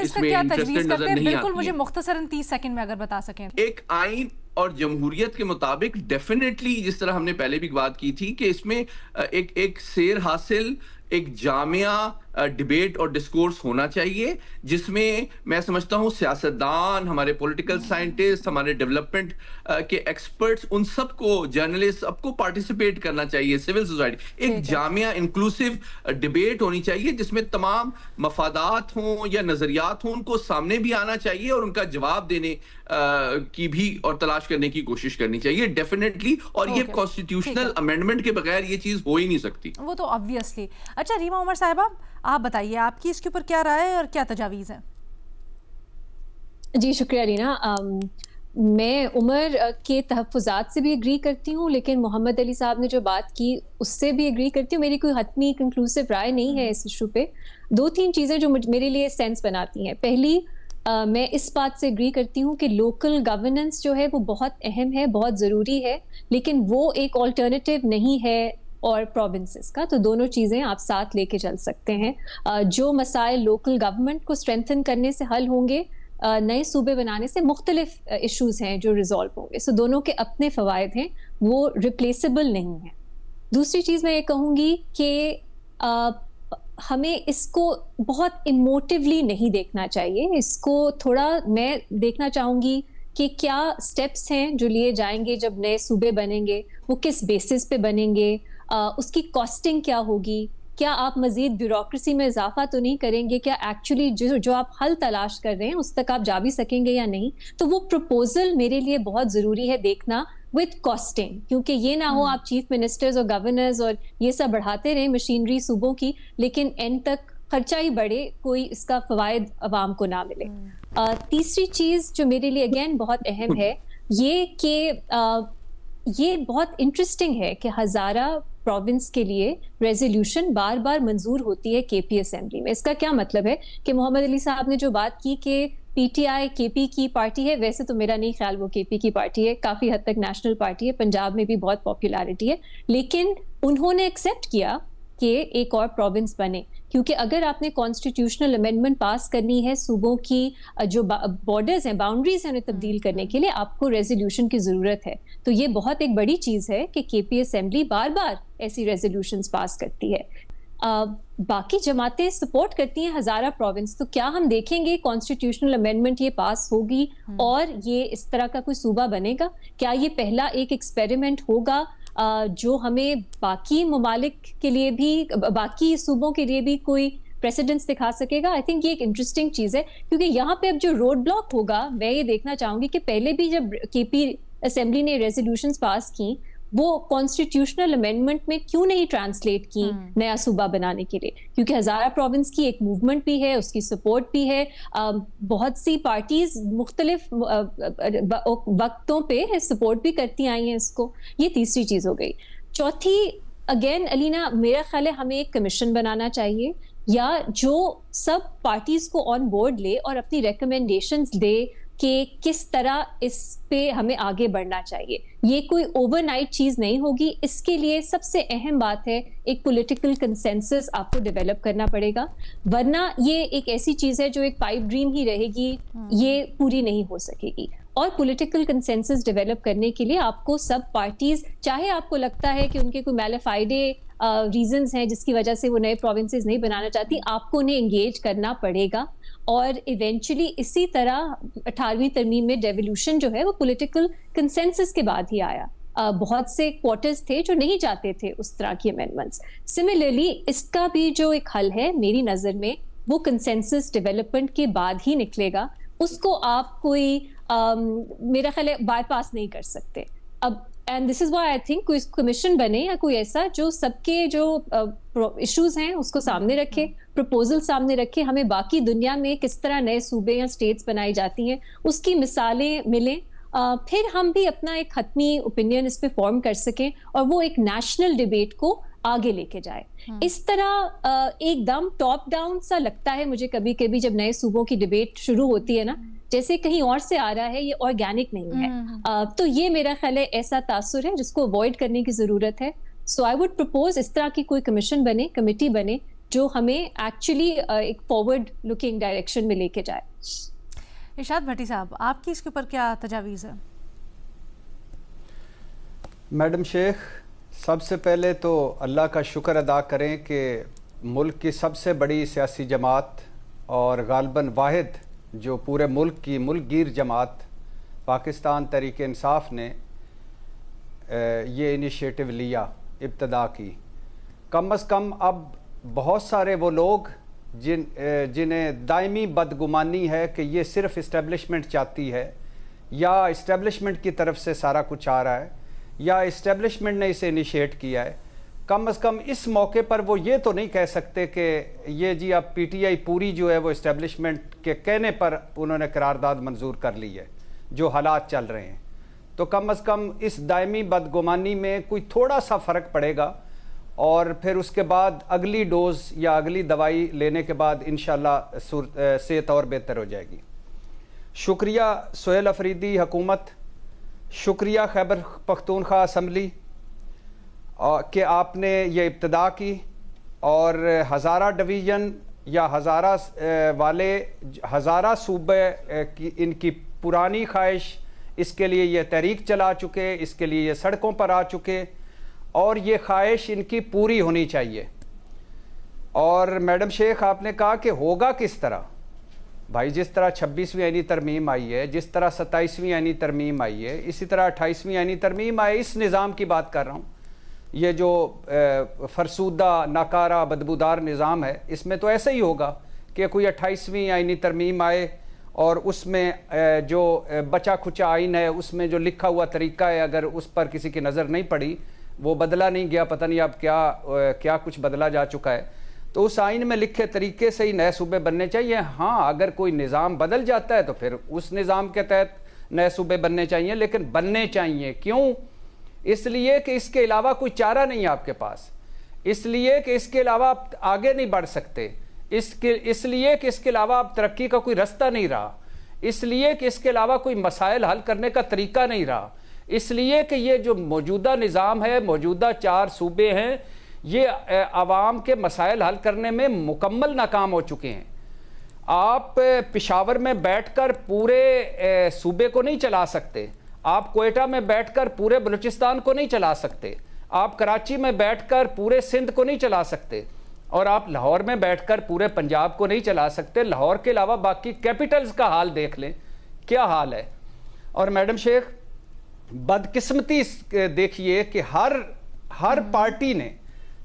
C: इसमें इंटरेस्टेड नजर नहीं आती।
A: मुझे मुख्तसरन 30 सेकंड में अगर बता सकें।
C: एक आइन और जमहूरियत के मुताबिक डेफिनेटली, जिस तरह हमने पहले भी बात की थी, कि इसमें एक सेर हासिल, एक जामिया डिबेट और डिस्कोर्स होना चाहिए, जिसमें मैं समझता हूं सियासतदान, हमारे पॉलिटिकल साइंटिस्ट, हमारे डेवलपमेंट के एक्सपर्ट्स, उन सबको, जर्नलिस्ट, सबको पार्टिसिपेट करना चाहिए, सिविल सोसाइटी। एक जामिया इंक्लूसिव डिबेट होनी चाहिए जिसमें तमाम मफादात हों या नजरियात हों, उनको सामने भी आना चाहिए और उनका जवाब देने की भी और तलाश करने की कोशिश करनी चाहिए डेफिनेटली। और ये कॉन्स्टिट्यूशनल अमेंडमेंट के बगैर ये चीज हो ही नहीं सकती।
A: वो तो ऑब्वियसली। अच्छा रीमा उमर साहिबा, आप बताइए आपकी इसके ऊपर क्या राय है और क्या तजावीज़ है?
D: जी शुक्रिया रीना। मैं उमर के तहफ़्फ़ुज़ात से भी एग्री करती हूँ, लेकिन मोहम्मद अली साहब ने जो बात की उससे भी एग्री करती हूँ। मेरी कोई हतमी कंक्लूसिव राय नहीं है इस इशू पे। 2-3 चीज़ें जो मेरे लिए सेंस बनाती हैं। पहली, मैं इस बात से एग्री करती हूँ कि लोकल गवर्नेंस जो है वो बहुत अहम है, बहुत ज़रूरी है, लेकिन वो एक ऑल्टरनेटिव नहीं है और प्रोविंसेस का, तो दोनों चीज़ें आप साथ लेके चल सकते हैं। जो मसाइल लोकल गवर्नमेंट को स्ट्रेंथन करने से हल होंगे, नए सूबे बनाने से मुख्तलिफ इश्यूज हैं जो रिजॉल्व होंगे। सो दोनों के अपने फ़वाइद हैं, वो रिप्लेसेबल नहीं है। दूसरी चीज़ मैं ये कहूँगी कि हमें इसको बहुत इमोटिवली नहीं देखना चाहिए। इसको थोड़ा मैं देखना चाहूँगी कि क्या स्टेप्स हैं जो लिए जाएंगे जब नए सूबे बनेंगे, वो किस बेसिस पे बनेंगे, उसकी कॉस्टिंग क्या होगी, क्या आप मजीद ब्यूरोक्रेसी में इजाफा तो नहीं करेंगे, क्या एक्चुअली जो आप हल तलाश कर रहे हैं उस तक आप जा भी सकेंगे या नहीं। तो वो प्रपोजल मेरे लिए बहुत ज़रूरी है देखना विद कॉस्टिंग, क्योंकि ये ना हो आप चीफ मिनिस्टर्स और गवर्नर्स और ये सब बढ़ाते रहें मशीनरी सूबों की, लेकिन एंड तक खर्चा ही बढ़े, कोई इसका फवायद अवाम को ना मिले। तीसरी चीज़ जो मेरे लिए अगेन बहुत अहम है, ये कि ये बहुत इंटरेस्टिंग है कि हज़ारा प्रोविंस के लिए रेजोल्यूशन बार बार मंजूर होती है केपी असेंबली में। इसका क्या मतलब है कि मोहम्मद अली साहब ने जो बात की कि पीटीआई केपी की पार्टी है, वैसे तो मेरा नहीं ख्याल वो केपी की पार्टी है, काफ़ी हद तक नेशनल पार्टी है, पंजाब में भी बहुत पॉपुलैरिटी है, लेकिन उन्होंने एक्सेप्ट किया कि एक और प्रोविंस बने, क्योंकि अगर आपने कॉन्स्टिट्यूशनल अमेंडमेंट पास करनी है सूबों की जो बॉर्डर्स हैं, बाउंड्रीज हैं, उन्हें तब्दील करने के लिए आपको रेजोल्यूशन की ज़रूरत है। तो ये बहुत एक बड़ी चीज़ है कि केपी असेंबली बार बार ऐसी रेजोल्यूशंस पास करती है। बाकी जमातें सपोर्ट करती हैं हज़ारा प्रोविंस, तो क्या हम देखेंगे कॉन्स्टिट्यूशनल अमेंडमेंट ये पास होगी और ये इस तरह का कोई सूबा बनेगा? क्या ये पहला एक एक्सपेरिमेंट होगा जो हमें बाकी ममालिक के लिए भी, बाकी सूबों के लिए भी कोई प्रेसिडेंस दिखा सकेगा? आई थिंक ये एक इंटरेस्टिंग चीज़ है, क्योंकि यहाँ पे अब जो रोड ब्लॉक होगा, मैं ये देखना चाहूँगी कि पहले भी जब केपी असेंबली ने रेजोल्यूशंस पास की, वो कॉन्स्टिट्यूशनल अमेंडमेंट में क्यों नहीं ट्रांसलेट की नया सूबा बनाने के लिए? क्योंकि हज़ारा प्रोविंस की एक मूवमेंट भी है, उसकी सपोर्ट भी है, बहुत सी पार्टीज मुख्तलिफ वक्तों पे सपोर्ट भी करती आई हैं इसको। ये तीसरी चीज़ हो गई। चौथी, अगेन अलीना, मेरा ख्याल है हमें एक कमीशन बनाना चाहिए या जो सब पार्टीज को ऑन बोर्ड ले और अपनी रिकमेंडेशंस दे कि किस तरह इस पे हमें आगे बढ़ना चाहिए। ये कोई ओवरनाइट चीज़ नहीं होगी। इसके लिए सबसे अहम बात है एक पॉलिटिकल कंसेंसस आपको डेवलप करना पड़ेगा, वरना ये एक ऐसी चीज़ है जो एक पाइप ड्रीम ही रहेगी, ये पूरी नहीं हो सकेगी। और पॉलिटिकल कंसेंसस डेवलप करने के लिए आपको सब पार्टीज, चाहे आपको लगता है कि उनके कोई मैलिफाइडे रीजंस हैं जिसकी वजह से वो नए प्रोविंसेस नहीं बनाना चाहती, आपको उन्हें एंगेज करना पड़ेगा। और इवेंचुअली इसी तरह 18वीं तरमीम में डेवोल्यूशन जो है वो पॉलिटिकल कंसेंसस के बाद ही आया। बहुत से क्वार्टर्स थे जो नहीं चाहते थे उस तरह की अमेंडमेंट्स। सिमिलरली इसका भी जो एक हल है मेरी नज़र में, वो कंसेंसस डेवलपमेंट के बाद ही निकलेगा। उसको आप कोई मेरा ख्याल है बाईपास नहीं कर सकते अब। And this is why I think कोई कमीशन बने या कोई ऐसा जो सबके जो इश्यूज हैं उसको सामने रखे, प्रपोजल सामने रखे, हमें बाकी दुनिया में किस तरह नए सूबे या स्टेट्स बनाई जाती हैं उसकी मिसालें मिलें, फिर हम भी अपना एक हतमी ओपिनियन इस पे फॉर्म कर सकें और वो एक नेशनल डिबेट को आगे लेके जाए। इस तरह एकदम टॉप डाउन सा लगता है मुझे कभी कभी जब नए सूबों की डिबेट शुरू होती है ना, जैसे कहीं और से आ रहा है, ये ऑर्गेनिक नहीं है। तो ये मेरा ख्याल है ऐसा तासुर है जिसको अवॉइड करने की जरूरत है। सो आई वुड प्रपोज इस तरह की कोई कमीशन बने, कमिटी बने जो हमें एक्चुअली एक फॉरवर्ड लुकिंग डायरेक्शन में लेके जाए।
A: इरशाद भट्टी साहब, आपकी इसके ऊपर क्या तजावीज़ है?
E: मैडम शेख, सबसे पहले तो अल्लाह का शुक्र अदा करें कि मुल्क की सबसे बड़ी सियासी जमात और गालबन वाहिद जो पूरे मुल्क की मुल्कगीर जमात पाकिस्तान तहरीक इंसाफ ने ये इनिशिएटिव लिया, इब्तदा की। कम अज़ कम अब बहुत सारे वो लोग जिन्हें दायमी बदगुमानी है कि ये सिर्फ इस्टेब्लिशमेंट चाहती है या इस्टेब्लिशमेंट की तरफ से सारा कुछ आ रहा है या इस्टेब्लिशमेंट ने इसे इनिशिएट किया है, कम अज़ कम इस मौके पर वो ये तो नहीं कह सकते कि ये जी अब पीटीआई पूरी जो है वो इस्टेब्लिशमेंट के कहने पर उन्होंने करारदाद मंजूर कर ली है जो हालात चल रहे हैं। तो कम अज़ कम इस दायमी बदगुमानी में कोई थोड़ा सा फ़र्क पड़ेगा और फिर उसके बाद अगली डोज़ या अगली दवाई लेने के बाद इंशाल्लाह सेहत और बेहतर हो जाएगी। शुक्रिया सुहेल अफरीदी हुकूमत, शुक्रिया खैबर पख्तूनख्वा असम्बली। कि आपने ये इब्तदा की और हज़ारा डिवीज़न या हज़ारा वाले हज़ारा सूबे की इनकी पुरानी ख्वाहिश, इसके लिए ये तहरीक चला चुके, इसके लिए ये सड़कों पर आ चुके और ये ख्वाहिश इनकी पूरी होनी चाहिए। और मैडम शेख आपने कहा कि होगा किस तरह? भाई जिस तरह 26वीं आईनी तरमीम आई है, जिस तरह 27वीं आईनी तरमीम आई है, इसी तरह 28वीं आईनी तरमीम आई, इस निज़ाम की बात कर रहा हूँ। ये जो फरसूदा नाकारा बदबूदार निज़ाम है, इसमें तो ऐसा ही होगा कि कोई 28वीं आईनी तरमीम आए और उसमें जो बचा खुचा आइन है उसमें जो लिखा हुआ तरीका है, अगर उस पर किसी की नज़र नहीं पड़ी, वो बदला नहीं गया, पता नहीं अब क्या कुछ बदला जा चुका है, तो उस आइन में लिखे तरीके से ही नए सूबे बनने चाहिए। हाँ, अगर कोई निज़ाम बदल जाता है तो फिर उस निज़ाम के तहत नए सूबे बनने चाहिए, लेकिन बनने चाहिए। क्यों? इसलिए कि इसके अलावा कोई चारा नहीं आपके पास, इसलिए कि इसके अलावा आप आगे नहीं बढ़ सकते, इसलिए कि इसके अलावा आप तरक्की का कोई रास्ता नहीं रहा, इसलिए कि इसके अलावा कोई मसाइल हल करने का तरीका नहीं रहा, इसलिए कि ये जो मौजूदा निज़ाम है, मौजूदा 4 सूबे हैं, ये आवाम के मसाइल हल करने में मुकम्मल नाकाम हो चुके हैं। आप पेशावर में बैठकर पूरे सूबे को नहीं चला सकते, आप कोयटा में बैठकर पूरे बलूचिस्तान को नहीं चला सकते, आप कराची में बैठकर पूरे सिंध को नहीं चला सकते, और आप लाहौर में बैठकर पूरे पंजाब को नहीं चला सकते। लाहौर के अलावा बाकी कैपिटल्स का हाल देख लें, क्या हाल है। और मैडम शेख, बदकिस्मती देखिए कि हर पार्टी ने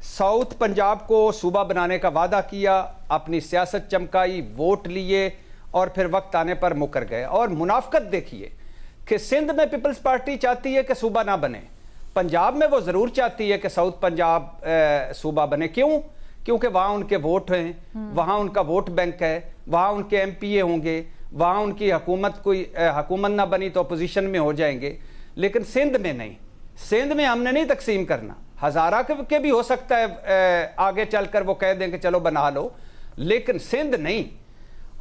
E: साउथ पंजाब को सूबा बनाने का वादा किया, अपनी सियासत चमकाई, वोट लिए और फिर वक्त आने पर मुकर गए। और मुनाफकत देखिए कि सिंध में पीपल्स पार्टी चाहती है कि सूबा ना बने, पंजाब में वो ज़रूर चाहती है कि साउथ पंजाब सूबा बने। क्यों? क्योंकि वहाँ उनके वोट हैं, वहाँ उनका वोट बैंक है, वहाँ उनके MPA होंगे, वहाँ उनकी हुकूमत हुकूमत ना बनी तो अपोजिशन में हो जाएंगे। लेकिन सिंध में नहीं, सिंध में हमने नहीं तकसीम करना। हज़ारा के भी हो सकता है आगे चलकर वो कह दें कि चलो बना लो, लेकिन सिंध नहीं।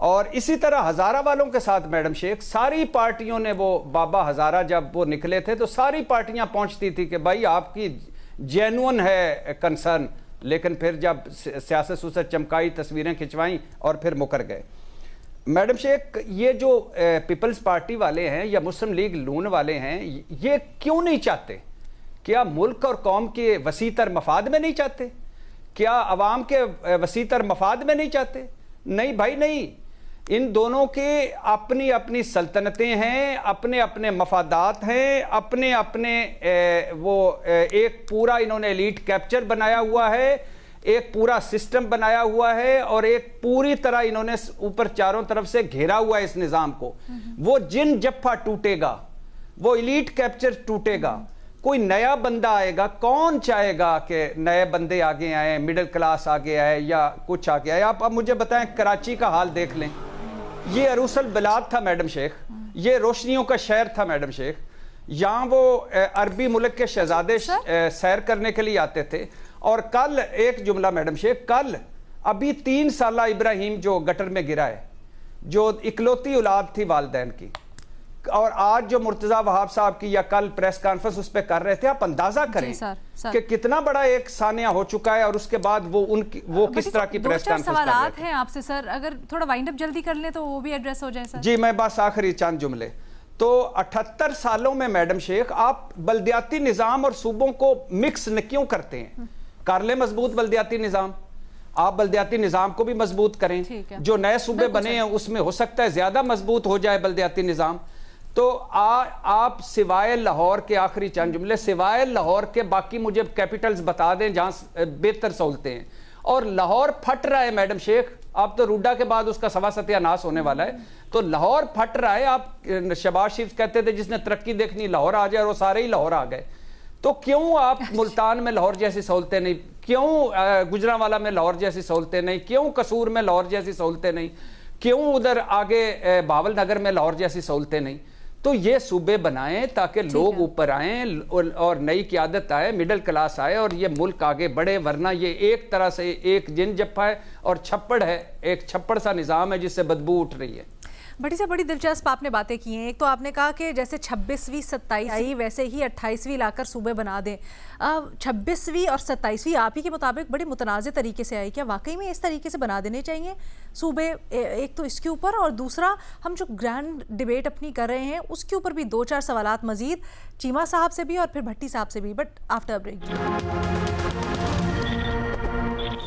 E: और इसी तरह हज़ारा वालों के साथ मैडम शेख, सारी पार्टियों ने, वो बाबा हज़ारा जब वो निकले थे तो सारी पार्टियां पहुंचती थी कि भाई आपकी जेन्युइन है कंसर्न, लेकिन फिर जब सियासत सुसत चमकाई, तस्वीरें खिंचवाई और फिर मुकर गए। मैडम शेख, ये जो पीपल्स पार्टी वाले हैं या मुस्लिम लीग नून वाले हैं, ये क्यों नहीं चाहते? क्या मुल्क और कौम के वसीतर मफाद में नहीं चाहते? क्या अवाम के वसीतर मफाद में नहीं चाहते? नहीं भाई नहीं, इन दोनों के अपनी अपनी सल्तनतें हैं, अपने अपने मफादात हैं, अपने अपने एक पूरा इन्होंने एलीट कैप्चर बनाया हुआ है, एक पूरा सिस्टम बनाया हुआ है और एक पूरी तरह इन्होंने ऊपर चारों तरफ से घेरा हुआ है इस निज़ाम को। वो जिन जफ्फा टूटेगा, वो एलीट कैप्चर टूटेगा, कोई नया बंदा आएगा, कौन चाहेगा कि नए बंदे आगे आए, मिडिल क्लास आगे आए या कुछ आगे आए? आप अब मुझे बताएं, कराची का हाल देख लें, ये अरूसल बिलाद था मैडम शेख, ये रोशनियों का शहर था मैडम शेख। यहाँ वो अरबी मुल्क के शहजादे सैर करने के लिए आते थे। और कल एक जुमला मैडम शेख, कल अभी 3 साला इब्राहिम जो गटर में गिरा है, जो इकलौती औलाद थी वालिदैन की, और आज जो मुर्तजा वहाब साहब की या कल प्रेस कॉन्फ्रेंस उस पर कर रहे थे, आप अंदाजा करें कि कितना बड़ा एक सानिया हो चुका है। और उसके बाद वो किस तरह की प्रेस कॉन्फ्रेंस
A: सवालात हैं आपसे सर, अगर थोड़ा वाइंड अप जल्दी कर लें तो वो भी एड्रेस हो जाए सर।
E: जी, मैं बस आखिरी चंद जुमले। तो 78 सालों में मैडम शेख आप बल्दियाती निज़ाम और सूबों को मिक्स क्यों करते हैं? कर ले मजबूत बल्दियाती निज़ाम, आप बल्दियाती निज़ाम को भी मजबूत करें, जो नए सूबे बने हैं उसमें हो सकता है ज्यादा मजबूत हो जाए बल्दियाती निज़ाम। तो आप सिवाय लाहौर के, आखिरी चंद जुमले, सिवाय लाहौर के बाकी मुझे कैपिटल्स बता दें जहां बेहतर सहूलतें हैं। और लाहौर फट रहा है मैडम शेख, अब तो रूडा के बाद उसका सवा सत्यानाश होने वाला है, तो लाहौर फट रहा है। आप शहबाज शरीफ कहते थे जिसने तरक्की देखनी लाहौर आ जाए, और वो सारे ही लाहौर आ गए। तो क्यों आप मुल्तान में लाहौर जैसी सहूलतें नहीं, क्यों गुजरांवाला में लाहौर जैसी सहूलतें नहीं, क्यों कसूर में लाहौर जैसी सहूलतें नहीं, क्यों उधर आगे बावल नगर में लाहौर जैसी सहूलतें नहीं? तो ये सूबे बनाएं ताकि लोग ऊपर आएं और नई क़यादत आए, मिडिल क्लास आए और ये मुल्क आगे बढ़े। वरना ये एक तरह से एक जिन जप्पा है और छप्पड़ है, एक छप्पड़ सा निज़ाम है जिससे बदबू उठ रही है।
A: बड़ी से बड़ी दिलचस्प आपने बातें की हैं। एक तो आपने कहा कि जैसे 26वीं 27 आई वैसे ही 28वीं लाकर सूबे बना दें। 26वीं और 27वीं आप ही के मुताबिक बड़ी मुतनाज़ तरीके से आई, क्या वाकई में इस तरीके से बना देने चाहिए सूबे? एक तो इसके ऊपर, और दूसरा हम जो ग्रैंड डिबेट अपनी कर रहे हैं उसके ऊपर भी 2-4 सवालात मजीद चीमा साहब से भी और फिर भट्टी साहब से भी, बट आफ्टर ब्रेक।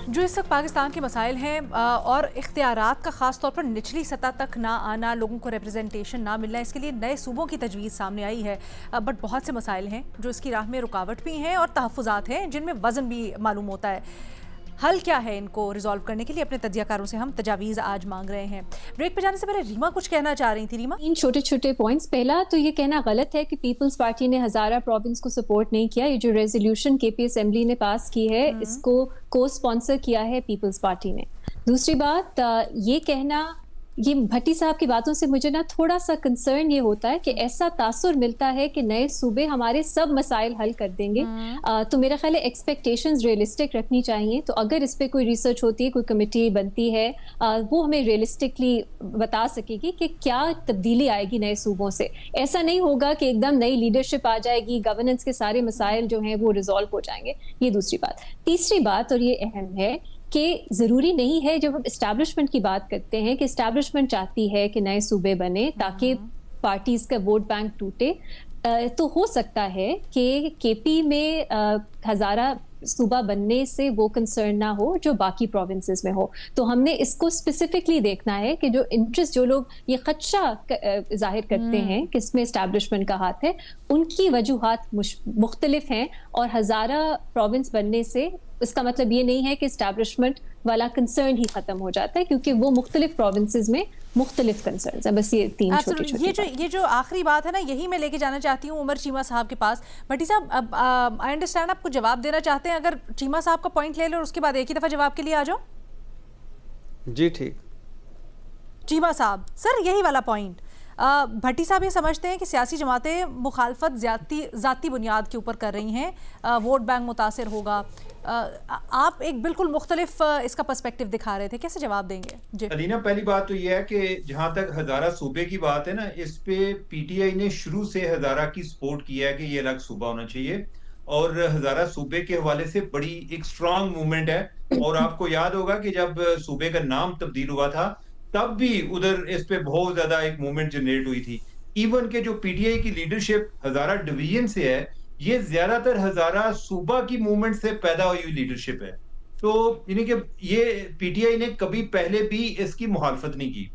A: जो इस वक्त पाकिस्तान के मसाइल हैं और इख्तियारात का ख़ास तौर पर निचली सतह तक ना आना, लोगों को रिप्रेजेंटेशन ना मिलना, इसके लिए नए सूबों की तजवीज़ सामने आई है। बट बहुत से मसाइल हैं जो इसकी राह में रुकावट भी हैं और तहफ़्फ़ुज़ात हैं जिनमें वज़न भी मालूम होता है। हल क्या है इनको रिजॉल्व करने के लिए? अपने तजियाकारों से हम तजावीज़ आज मांग रहे हैं। ब्रेक पे जाने से पहले रीमा कुछ कहना चाह रही थी। रीमा,
D: इन छोटे छोटे पॉइंट्स। पहला तो ये कहना गलत है कि पीपल्स पार्टी ने हज़ारा प्रोविंस को सपोर्ट नहीं किया। ये जो रेजोल्यूशन केपी असेंबली ने पास की है इसको को स्पॉन्सर किया है पीपल्स पार्टी ने। दूसरी बात, ये कहना, ये भट्टी साहब की बातों से मुझे ना थोड़ा सा कंसर्न ये होता है कि ऐसा तासुर मिलता है कि नए सूबे हमारे सब मसाइल हल कर देंगे। तो मेरा ख्याल है एक्सपेक्टेशंस रियलिस्टिक रखनी चाहिए। तो अगर इस पे कोई रिसर्च होती है, कोई कमेटी बनती है, वो हमें रियलिस्टिकली बता सकेगी कि क्या तब्दीली आएगी नए सूबों से। ऐसा नहीं होगा कि एकदम नई लीडरशिप आ जाएगी, गवर्नेंस के सारे मसाइल जो हैं वो रिजॉल्व हो जाएंगे। ये दूसरी बात। तीसरी बात, और ये अहम है, कि ज़रूरी नहीं है, जब हम इस्टेब्लिशमेंट की बात करते हैं कि इस्टेब्लिशमेंट चाहती है कि नए सूबे बने ताकि पार्टीज़ का वोट बैंक टूटे, तो हो सकता है कि केपी में हज़ारा सूबा बनने से वो कंसर्न ना हो जो बाकी प्रोविंसेस में हो। तो हमने इसको स्पेसिफिकली देखना है कि जो इंटरेस्ट, जो लोग ये खदशा जाहिर करते हैं कि इसमें इस्टेब्लिशमेंट का हाथ है, उनकी वजूहात मुख्तलिफ हैं। और हज़ारा प्रोविंस बनने से इसका मतलब ये नहीं है कि इस्टेब्लिशमेंट वाला कंसर्न ही खत्म हो जाता है, क्योंकि वो मुख्तलिफ प्रोविंसेस में मुख्तलिफ कंसर्न्स हैं। बस ये तीन छोटे-छोटे
A: ये जो आखिरी बात है ना, यही मैं लेके जाना चाहती हूँ उमर चीमा साहब के पास। भट्टी साहब, अब आई अंडरस्टैंड आपको जवाब देना चाहते हैं, अगर चीमा साहब का पॉइंट ले लो और उसके बाद एक ही दफ़ा जवाब के लिए आ जाओ।
E: जी ठीक।
A: चीमा साहब, सर यही वाला पॉइंट, भट्टी साहब ये समझते हैं कि सियासी जमातें मुखालफत ज़ाती बुनियाद के ऊपर कर रही हैं, वोट बैंक मुतासिर होगा। आप एक बिल्कुल मुख्तलिफ इसका पर्सपेक्टिव दिखा रहे थे, कैसे जवाब देंगे? जी
B: अलीना, पहली बात तो ये है कि जहां तक हज़ारा सूबे की बात है ना, इस पे पीटीआई ने शुरू से हज़ारा की सपोर्ट किया है कि ये अलग सूबा होना चाहिए, और हज़ारा सूबे के हवाले से बड़ी एक स्ट्रांग मूवमेंट है। और आपको याद होगा कि जब सूबे का नाम तब्दील हुआ था तब भी उधर इस पे बहुत ज्यादा एक मूवमेंट जनरेट हुई थी। इवन के जो पीटीआई की लीडरशिप हज़ारा डिवीजन से है, ये ज्यादातर हज़ारा सूबा की मूवमेंट से पैदा हुई लीडरशिप है। तो यानी कि ये पीटीआई ने कभी पहले भी इसकी मुखालफत नहीं की।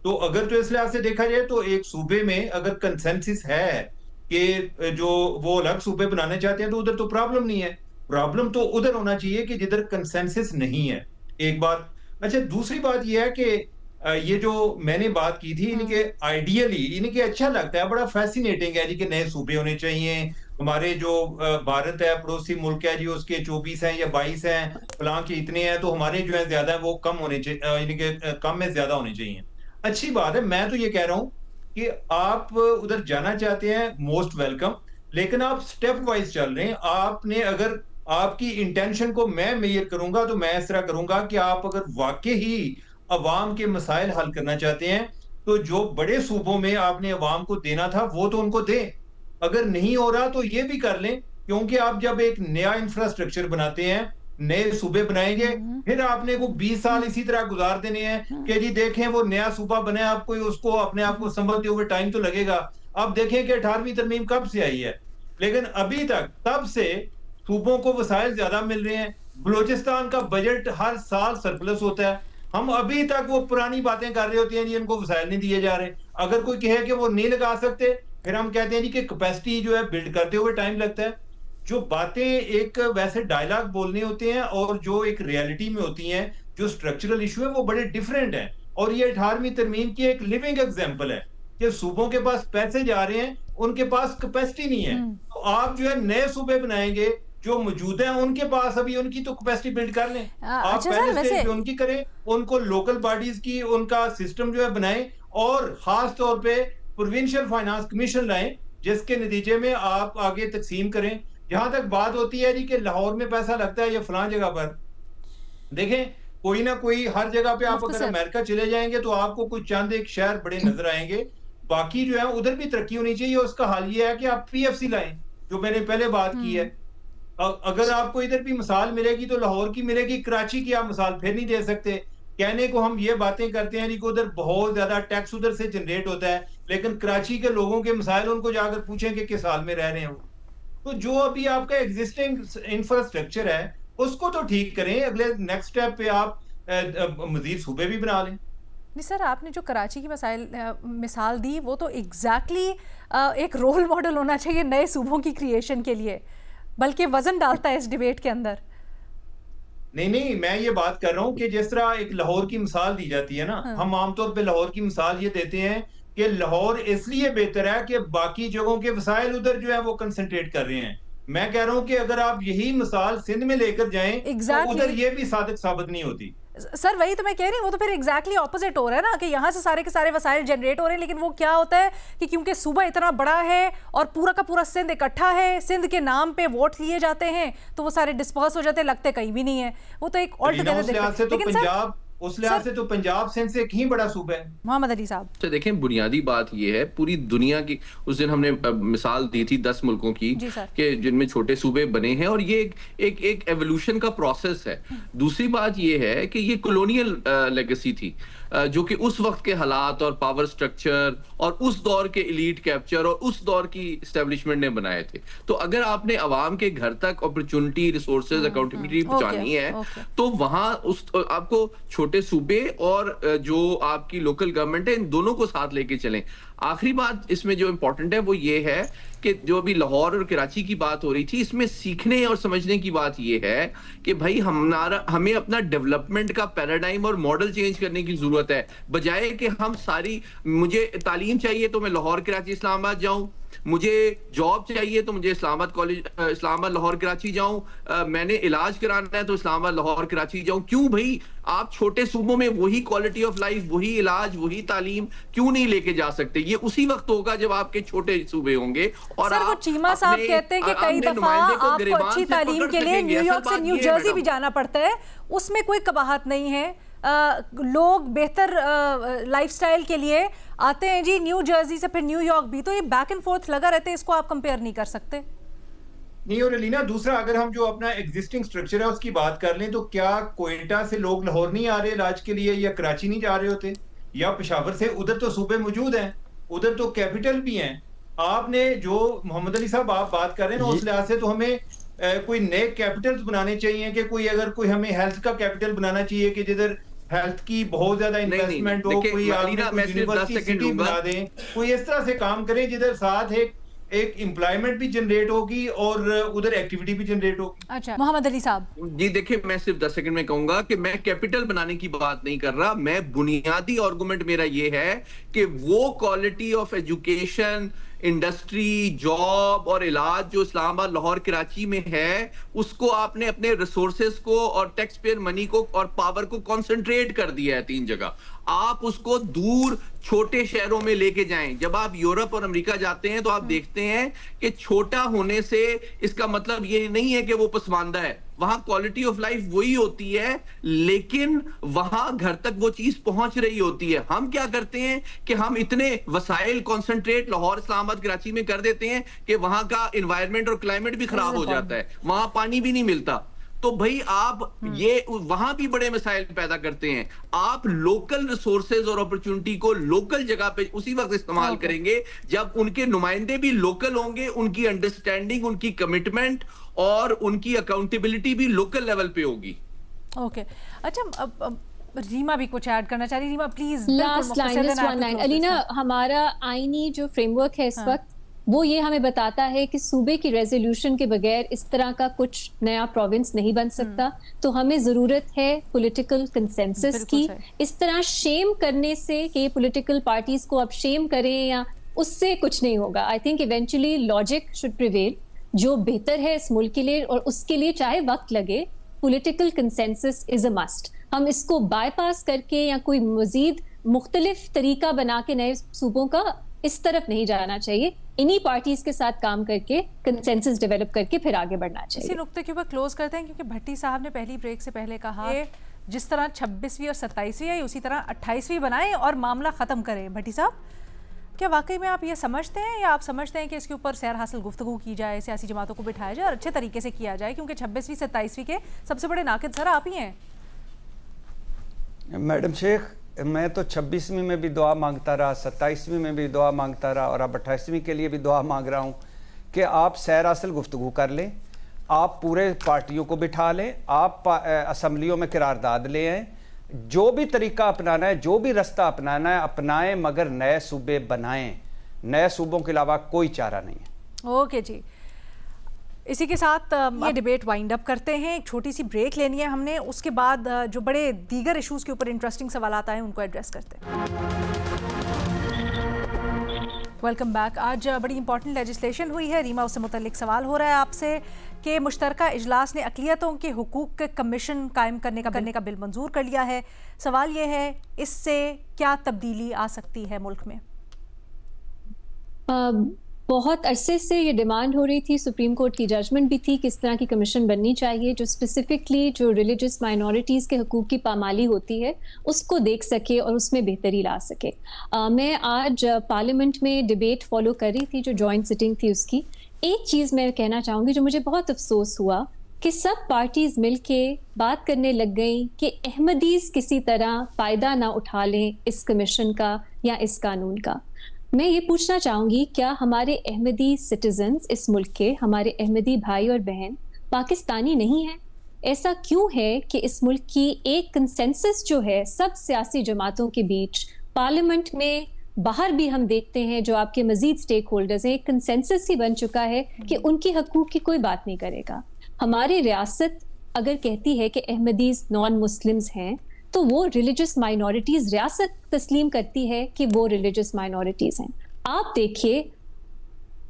B: तो अगर तो इस लिहाज से देखा जाए तो एक सूबे में अगर कंसेंसस है कि जो वो अलग सूबे बनाने चाहते हैं तो उधर तो प्रॉब्लम नहीं है। प्रॉब्लम तो उधर होना चाहिए कि जिधर कंसेंसस नहीं है। एक बात। अच्छा, दूसरी बात यह है कि ये जो मैंने बात की थी, इनके आइडियली इनके अच्छा लगता है, बड़ा फैसिनेटिंग है जी कि नए सूबे होने चाहिए। हमारे जो भारत है, पड़ोसी मुल्क है जी, उसके 24 हैं या 22 हैं, फलां के इतने हैं, तो हमारे जो है ज्यादा है वो कम होने चाहिए, इनके कम में ज्यादा होने चाहिए। अच्छी बात है। मैं तो ये कह रहा हूँ कि आप उधर जाना चाहते हैं, मोस्ट वेलकम, लेकिन आप स्टेप वाइज चल रहे हैं। आपने, अगर आपकी इंटेंशन को मैं मेजर करूंगा तो मैं इस तरह करूंगा कि आप अगर वाकई ही अवाम के मसाइल हल करना चाहते हैं तो जो बड़े सूबों में आपने अवाम को देना था वो तो उनको दें। अगर नहीं हो रहा तो ये भी कर लें, क्योंकि आप जब एक नया इंफ्रास्ट्रक्चर बनाते हैं, नए सूबे बनाएंगे, फिर आपने को 20 साल इसी तरह गुजार देने हैं कि जी देखें वो नया सूबा बने, आपको उसको अपने आप को संभलते हुए टाइम तो लगेगा। अब देखें कि 18वीं तरमीम कब से आई है, लेकिन अभी तक तब से सूबों को वसाइल ज्यादा मिल रहे हैं। बलोचिस्तान का बजट हर साल सरप्लस होता है, हम अभी तक वो पुरानी बातें कर रहे होते हैं जी इनको वसाइल नहीं दिए जा रहे। अगर कोई कहे कि वो नहीं लगा सकते, फिर हम कहते हैं जी कि कैपेसिटी जो है बिल्ड करते हुए टाइम लगता है। जो बातें एक वैसे डायलॉग बोलने होते हैं और जो एक रियलिटी में होती हैं, जो स्ट्रक्चरल इशू है वो बड़े डिफरेंट हैं। और ये 18वीं तरमीम की एक लिविंग एग्जाम्पल है कि सूबों के पास पैसे जा रहे हैं, उनके पास कैपेसिटी नहीं है। तो आप जो है नए सूबे बनाएंगे, जो मौजूद हैं उनके पास अभी उनकी तो कैपेसिटी बिल्ड कर लें। आप पहले स्टेज पे उनकी करें, उनको लोकल बॉडीज की उनका सिस्टम जो है बनाएं, और खास तौर पे प्रोविंशियल फाइनेंस कमीशन लाएं, जिसके नतीजे में आप आगे तकसीम करें। जहां तक बात होती है जी कि लाहौर में पैसा लगता है या फलां जगह पर, देखें कोई ना कोई हर जगह पे आप अगर
A: मुख्तसर।
B: अमेरिका चले जाएंगे तो आपको कुछ चंद एक शहर बड़े नजर आएंगे, बाकी जो है उधर भी तरक्की होनी चाहिए। उसका हाल ये है कि आप पीएफसी लाएं, जो मैंने पहले बात की है। अगर आपको इधर भी मिसाल मिलेगी तो लाहौर की मिलेगी, कराची की आप मिसाल फिर नहीं दे सकते। कहने को हम ये बातें करते हैं कि उधर बहुत ज्यादा टैक्स उधर से जनरेट होता है, लेकिन कराची के लोगों के मसाइल उनको जाकर पूछें कि किस हाल में रह रहे हैं। तो जो अभी आपका एग्जिस्टिंग इंफ्रास्ट्रक्चर है उसको तो ठीक करें, अगले नेक्स्ट स्टेप पे आप मजीद सूबे भी बना लें।
A: नहीं सर, आपने जो कराची की मिसाल दी वो तो एग्जैक्टली एक रोल मॉडल होना चाहिए नए सूबों की क्रिएशन के लिए, बल्कि वजन डालता है इस डिबेट के अंदर।
B: नहीं, मैं ये बात कर रहा हूँ कि जिस तरह एक लाहौर की मिसाल दी जाती है ना, हम आमतौर पे लाहौर की मिसाल ये देते हैं कि लाहौर इसलिए बेहतर है कि बाकी जगहों के वसाइल उधर जो है वो कंसंट्रेट कर रहे हैं। मैं कह रहा हूँ कि अगर आप यही मिसाल सिंध में लेकर जाएं तो उधर ये भी सादिक साबित नहीं होती।
A: सर वही तो मैं कह रही हूँ, वो तो फिर एग्जैक्टली ऑपोजिट हो रहा है ना, कि यहाँ से सारे के सारे वसाइल जनरेट हो रहे हैं, लेकिन वो क्या होता है कि क्योंकि सूबा इतना बड़ा है और पूरा का पूरा सिंध इकट्ठा है, सिंध के नाम पे वोट लिए जाते हैं तो वो सारे डिस्पर्स हो जाते हैं, लगते कहीं भी नहीं है। वो तो एक ऑल
B: उस लिहाज से तो पंजाब सिंध से कहीं बड़ा सूबा है।
A: मोहम्मद अली साहब
C: तो देखें, बुनियादी बात यह है, पूरी दुनिया की उस दिन हमने मिसाल दी थी 10 मुल्कों की कि जिनमें छोटे सूबे बने हैं, और ये एक एवोल्यूशन का प्रोसेस है। दूसरी बात यह है कि ये कॉलोनियल लेगेसी थी, जो कि उस वक्त के हालात और पावर स्ट्रक्चर और उस दौर के एलीट कैप्चर और उस दौर की एस्टेब्लिशमेंट ने बनाए थे। तो अगर आपने अवाम के घर तक अपॉर्चुनिटी, रिसोर्सेज, अकाउंटेबिलिटी पहुंचानी है तो वहां आपको छोटे सूबे और जो आपकी लोकल गवर्नमेंट है, इन दोनों को साथ लेके चलें। आखिरी बात इसमें जो इंपॉर्टेंट है वो ये है कि जो अभी लाहौर और कराची की बात हो रही थी, इसमें सीखने और समझने की बात ये है कि भाई हमें अपना डेवलपमेंट का पैराडाइम और मॉडल चेंज करने की जरूरत है। बजाय कि हम मुझे तालीम चाहिए तो मैं लाहौर, कराची, इस्लामाबाद जाऊं, मुझे जॉब चाहिए तो मुझे इस्लामाबाद कॉलेज, इस्लामाबाद, लाहौर, कराची जाऊं, मैंने इलाज कराना है तो इस्लामाबाद, लाहौर, कराची जाऊं। क्यों भाई आप छोटे सूबों में वही क्वालिटी ऑफ लाइफ, वही इलाज, वही तालीम क्यों नहीं लेके जा सकते? ये उसी वक्त होगा जब आपके छोटे सूबे होंगे। और
A: सर वो चीमा साहब कहते हैं कि कई दफा आपको अच्छी तालीम के लिए न्यूयॉर्क से न्यू जर्सी भी जाना पड़ता है, उसमें कोई कबाहत नहीं है। लोग बेहतर लाइफस्टाइल के लिए आते हैं जी न्यू जर्सी से फिर न्यूयॉर्क भी, तो ये बैक एंड फोर्थ लगा रहते हैं, इसको आप कंपेयर नहीं कर सकते।
B: नहीं, और अलीना दूसरा, अगर हम जो अपना एग्जिस्टिंग स्ट्रक्चर है उसकी बात कर लें तो क्या कोयटा से लोग लाहौर नहीं आ रहे इलाज के लिए, या कराची नहीं जा रहे होते, या पेशावर से? उधर तो सूबे मौजूद हैं, उधर तो कैपिटल भी हैं। आपने जो मोहम्मद अली साहब आप बात कर रहे हैं ना, उस लिहाज से तो हमें कोई नए कैपिटल्स बनाने चाहिए कि कोई हमें हेल्थ का कैपिटल बनाना चाहिए कि जिधर हेल्थ की बहुत ज्यादा इन्वेस्टमेंट हो, कोई यूनिवर्सिटी सिटी बना दें, कोई इस तरह से काम करें जिधर साथ एक एम्प्लॉयमेंट भी जनरेट होगी और उधर एक्टिविटी भी जनरेट होगी।
A: अच्छा मोहम्मद अली साहब
C: जी, देखिए मैं सिर्फ 10 सेकंड में कहूंगा कि मैं कैपिटल बनाने की बात नहीं कर रहा। मैं बुनियादी आर्गुमेंट मेरा ये है कि वो quality of education, industry, job और इलाज जो इस्लामाबाद, लाहौर, कराची में है, उसको आपने अपने रिसोर्सेज को और टैक्स पेयर मनी को और पावर को कंसंट्रेट कर दिया है 3 जगह। आप उसको दूर छोटे शहरों में लेके जाएं। जब आप यूरोप और अमेरिका जाते हैं तो आप देखते हैं कि छोटा होने से इसका मतलब ये नहीं है कि वो पसमानदा है। वहां क्वालिटी ऑफ लाइफ वही होती है, लेकिन वहां घर तक वो चीज पहुंच रही होती है। हम क्या करते हैं कि हम इतने वसाइल कंसंट्रेट लाहौर, इस्लामाबाद, कराची में कर देते हैं कि वहां का एनवायरनमेंट और क्लाइमेट भी खराब हो जाता है, वहां पानी भी नहीं मिलता। तो भाई आप ये वहां भी बड़े मसाइल पैदा करते हैं। आप लोकल रिसोर्सेज और अपॉर्चुनिटी को लोकल जगह पे उसी वक्त इस्तेमाल करेंगे जब उनके नुमाइंदे भी लोकल होंगे, उनकी अंडरस्टैंडिंग, उनकी कमिटमेंट और उनकी अकाउंटेबिलिटी भी लोकल लेवल पे होगी।
A: ओके अच्छा, अब रीमा भी कुछ ऐड करना चाह रही। Reema please.
D: Last line Alina, हमारा आईनी जो फ्रेमवर्क है इस वक्त वो ये हमें बताता है कि सूबे की रेजोल्यूशन के बगैर इस तरह का कुछ नया प्रोविंस नहीं बन सकता। तो हमें जरूरत है पॉलिटिकल कंसेंसस की। इस तरह शेम करने से कि पॉलिटिकल पार्टीज को अब शेम करें या उससे कुछ नहीं होगा। I think eventually logic should prevail, जो बेहतर है इस मुल्क के लिए, और उसके लिए चाहे वक्त लगे, political consensus is a must. हम इसको बाईपास करके या कोई मजीद मुख्तलिफ तरीका बना के नए सूबों का इस तरफ नहीं जाना चाहिए। इन्हीं पार्टीज के साथ काम करके कंसेंसस डेवलप करके फिर आगे बढ़ना चाहिए।
A: इसी नुक्ते के ऊपर क्लोज करते हैं, क्योंकि भट्टी साहब ने पहली ब्रेक से पहले कहा जिस तरह 26वीं और 27वीं है उसी तरह 28वीं बनाएं और मामला ख़त्म करें। भट्टी साहब, क्या वाकई में आप ये समझते हैं या आप समझते हैं कि इसके ऊपर सैर हासिल गुफ्तगू की जाए, सियासी जमातों को बिठाया जाए और अच्छे तरीके से किया जाए, क्योंकि 26वीं 27वीं के सबसे बड़े नाकिद सर आप ही हैं।
E: मैडम शेख, मैं तो 26वीं में भी दुआ मांगता रहा, 27वीं में भी दुआ मांगता रहा और अब 28वीं के लिए भी दुआ मांग रहा हूँ कि आप सैर हासिल गुफ्तगू कर लें, आप पूरे पार्टियों को बिठा लें, आप असम्बलियों में करारदाद ले आएँ, जो भी तरीका अपनाना है, जो भी रास्ता अपनाना है अपनाएं, मगर नए सूबे बनाएं। नए सूबों के अलावा कोई चारा नहीं है।
A: ओके जी, इसी के साथ ये डिबेट वाइंड अप करते हैं। एक छोटी सी ब्रेक लेनी है हमने, उसके बाद जो बड़े दीगर इश्यूज के ऊपर इंटरेस्टिंग सवाल आए हैं उनको एड्रेस करते हैं। Welcome back. आज बड़ी इंपॉर्टेंट लेजिस्लेशन हुई है। रीमा, उससे मुतल्लिक सवाल हो रहा है आपसे कि मुश्तरका इजलास ने अक़लियतों के हुकूक के कमीशन कायम करने का बिल मंजूर कर लिया है। सवाल ये है, इससे क्या तब्दीली आ सकती है मुल्क में?
D: बहुत अरसे से ये डिमांड हो रही थी, सुप्रीम कोर्ट की जजमेंट भी थी कि इस तरह की कमीशन बननी चाहिए जो स्पेसिफिकली जो रिलीजियस माइनॉरिटीज़ के हुकूक की पामाली होती है उसको देख सके और उसमें बेहतरी ला सके। मैं आज पार्लियामेंट में डिबेट फॉलो कर रही थी, जो जॉइंट सिटिंग थी उसकी। एक चीज़ मैं कहना चाहूँगी जो मुझे बहुत अफसोस हुआ कि सब पार्टीज मिलके बात करने लग गई कि अहमदीज किसी तरह फ़ायदा ना उठा लें इस कमीशन का या इस कानून का। मैं ये पूछना चाहूँगी, क्या हमारे अहमदी सिटीजन्स इस मुल्क के, हमारे अहमदी भाई और बहन पाकिस्तानी नहीं हैं? ऐसा क्यों है कि इस मुल्क की एक कंसेंसस जो है सब सियासी जमातों के बीच, पार्लियामेंट में बाहर भी हम देखते हैं जो आपके मजीद स्टेक होल्डर्स हैं, एक कंसेंसस ही बन चुका है कि उनकी हकूक की कोई बात नहीं करेगा। हमारी रियासत अगर कहती है कि अहमदीज नॉन मुस्लिम्स हैं तो वो रिलीजियस माइनॉरिटीज, रियासत तस्लीम करती है कि वो रिलीजियस माइनॉरिटीज हैं। आप देखिए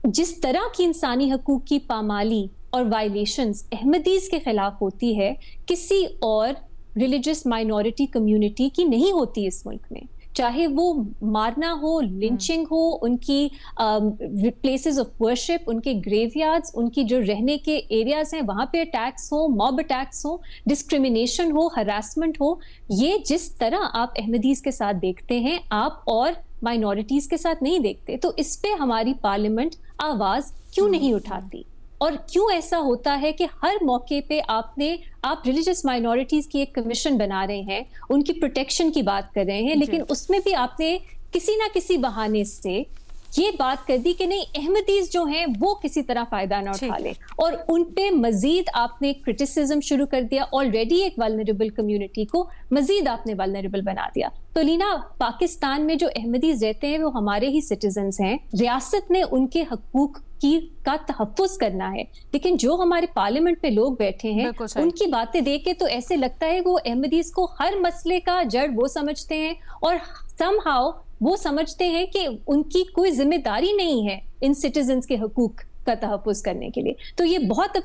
D: जिस तरह की इंसानी हकूक की पामाली और वायलेशंस अहमदीज के खिलाफ होती है, किसी और रिलीजियस माइनॉरिटी कम्युनिटी की नहीं होती इस मुल्क में। चाहे वो मारना हो, लिंचिंग हो, उनकी प्लेसेस ऑफ वर्शिप, उनके ग्रेवयार्ड्स, उनकी जो रहने के एरियाज हैं वहाँ पे अटैक्स हो, मॉब अटैक्स हो, डिस्क्रिमिनेशन हो, हरासमेंट हो, ये जिस तरह आप अहमदीज के साथ देखते हैं आप और माइनॉरिटीज के साथ नहीं देखते। तो इस पे हमारी पार्लियामेंट आवाज क्यों नहीं उठाती? और क्यों ऐसा होता है कि हर मौके पे आप रिलीजियस माइनॉरिटीज की एक कमीशन बना रहे हैं, उनकी प्रोटेक्शन की बात कर रहे हैं, लेकिन उसमें भी आपने किसी ना किसी बहाने से ये बात कर दी कि नहीं, अहमदीज जो हैं वो किसी तरह फायदा ना उठा लें, और उन पे मजीद आपने क्रिटिसिज्म शुरू कर दिया। ऑलरेडी एक वल्नरेबल कम्युनिटी को मजीद आपने वल्नरेबल बना दिया। तो लीना, पाकिस्तान में जो अहमदीज रहते हैं वो हमारे ही सिटीजन्स हैं, रियासत ने उनके हकूक का तहफ़्फ़ुज़ करना है, लेकिन जो हमारे पार्लियामेंट पे लोग बैठे हैं उनकी बातें देख के तो ऐसे लगता है वो अहमदीज को हर मसले का जड़ वो समझते हैं और समहाउ वो समझते हैं कि उनकी कोई जिम्मेदारी नहीं है इन सिटीजन्स के हकूक का तहफ़्फ़ुज़ करने के लिए। तो ये बहुत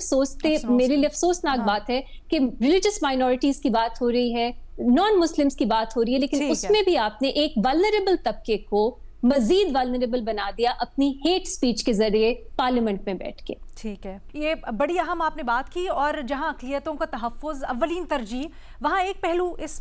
D: मेरे लिए अफसोसनाक बात है कि रिलीजियस माइनॉरिटीज की बात हो रही है, नॉन मुस्लिम्स की बात हो रही है, लेकिन उसमें भी आपने एक वल्नरेबल तबके को मजीद वल्नरेबल बना दिया अपनी हेट स्पीच के जरिए पार्लियामेंट में बैठ के।
A: ठीक है, ये बड़ी अहम आपने बात की। और जहां अक़लियतों का तहफ़्फ़ुज़ अव्वलीन तरजीह, वहाँ एक पहलू इस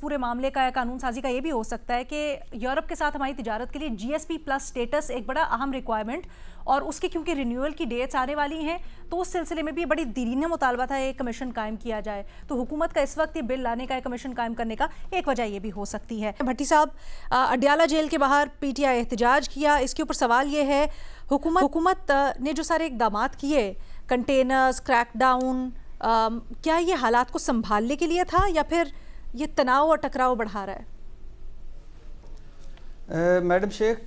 A: पूरे मामले का, कानून साजी का ये भी हो सकता है कि यूरोप के साथ हमारी तिजारत के लिए GSP+ स्टेटस एक बड़ा अहम रिक्वायरमेंट, और उसकी क्योंकि रिन्यूअल की डेट्स आने वाली हैं तो उस सिलसिले में भी बड़ी दीरीना मुतालबा था एक कमीशन कायम किया जाए। तो हुकूमत का इस वक्त ये बिल लाने का, कमीशन कायम करने का एक वजह ये भी हो सकती है। भट्टी साहब, अडयाला जेल के बाहर PTI एहतजाज किया, इसके ऊपर सवाल ये है, हुकूमत ने जो सारे इक़दाम किए, कंटेनर्स, क्रैकडाउन, क्या ये हालात को संभालने के लिए था या फिर ये तनाव और टकराव बढ़ा रहा है?
E: मैडम शेख,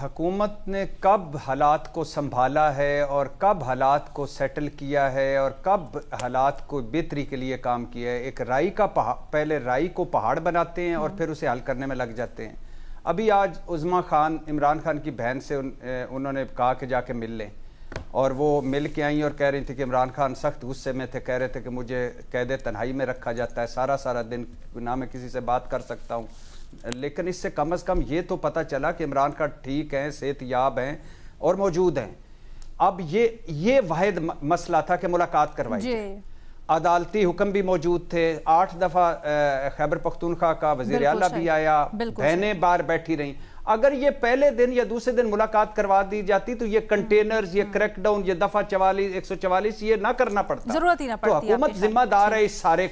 E: हुकूमत ने कब हालात को संभाला है और कब हालात को सेटल किया है और कब हालात को बेहतरी के लिए काम किया है? एक राई का पहले राई को पहाड़ बनाते हैं और फिर उसे हल करने में लग जाते हैं। अभी आज उज़्मा खान, इमरान खान की बहन से उन्होंने कहा कि जाके मिल लें, और वो मिल के आई और कह रही थी कि इमरान खान सख्त गुस्से में थे, कह रहे थे कि मुझे कैद तन्हाई में रखा जाता है, सारा दिन ना मैं किसी से बात कर सकता हूँ। लेकिन इससे कम से कम ये तो पता चला कि इमरान खान ठीक हैं, सेहतयाब हैं और मौजूद हैं। अब ये वाहिद मसला था कि मुलाकात करवाई जाए। अदालती हुक्म भी मौजूद थे, 8 दफ़ा खैबर पख्तूनख्वा का वज़ीर आला भी आया, बहनें बाहर बैठी रहीं। अगर ये पहले दिन या दूसरे दिन मुलाकात करवा दी जाती तो ये कंटेनर्स, ये क्रैकडाउन, ये दफा 44 144 ये ना करना पड़ता,
A: जरूरत ही ना पड़ती।
E: तो हुकूमत जिम्मेदार है इस सारे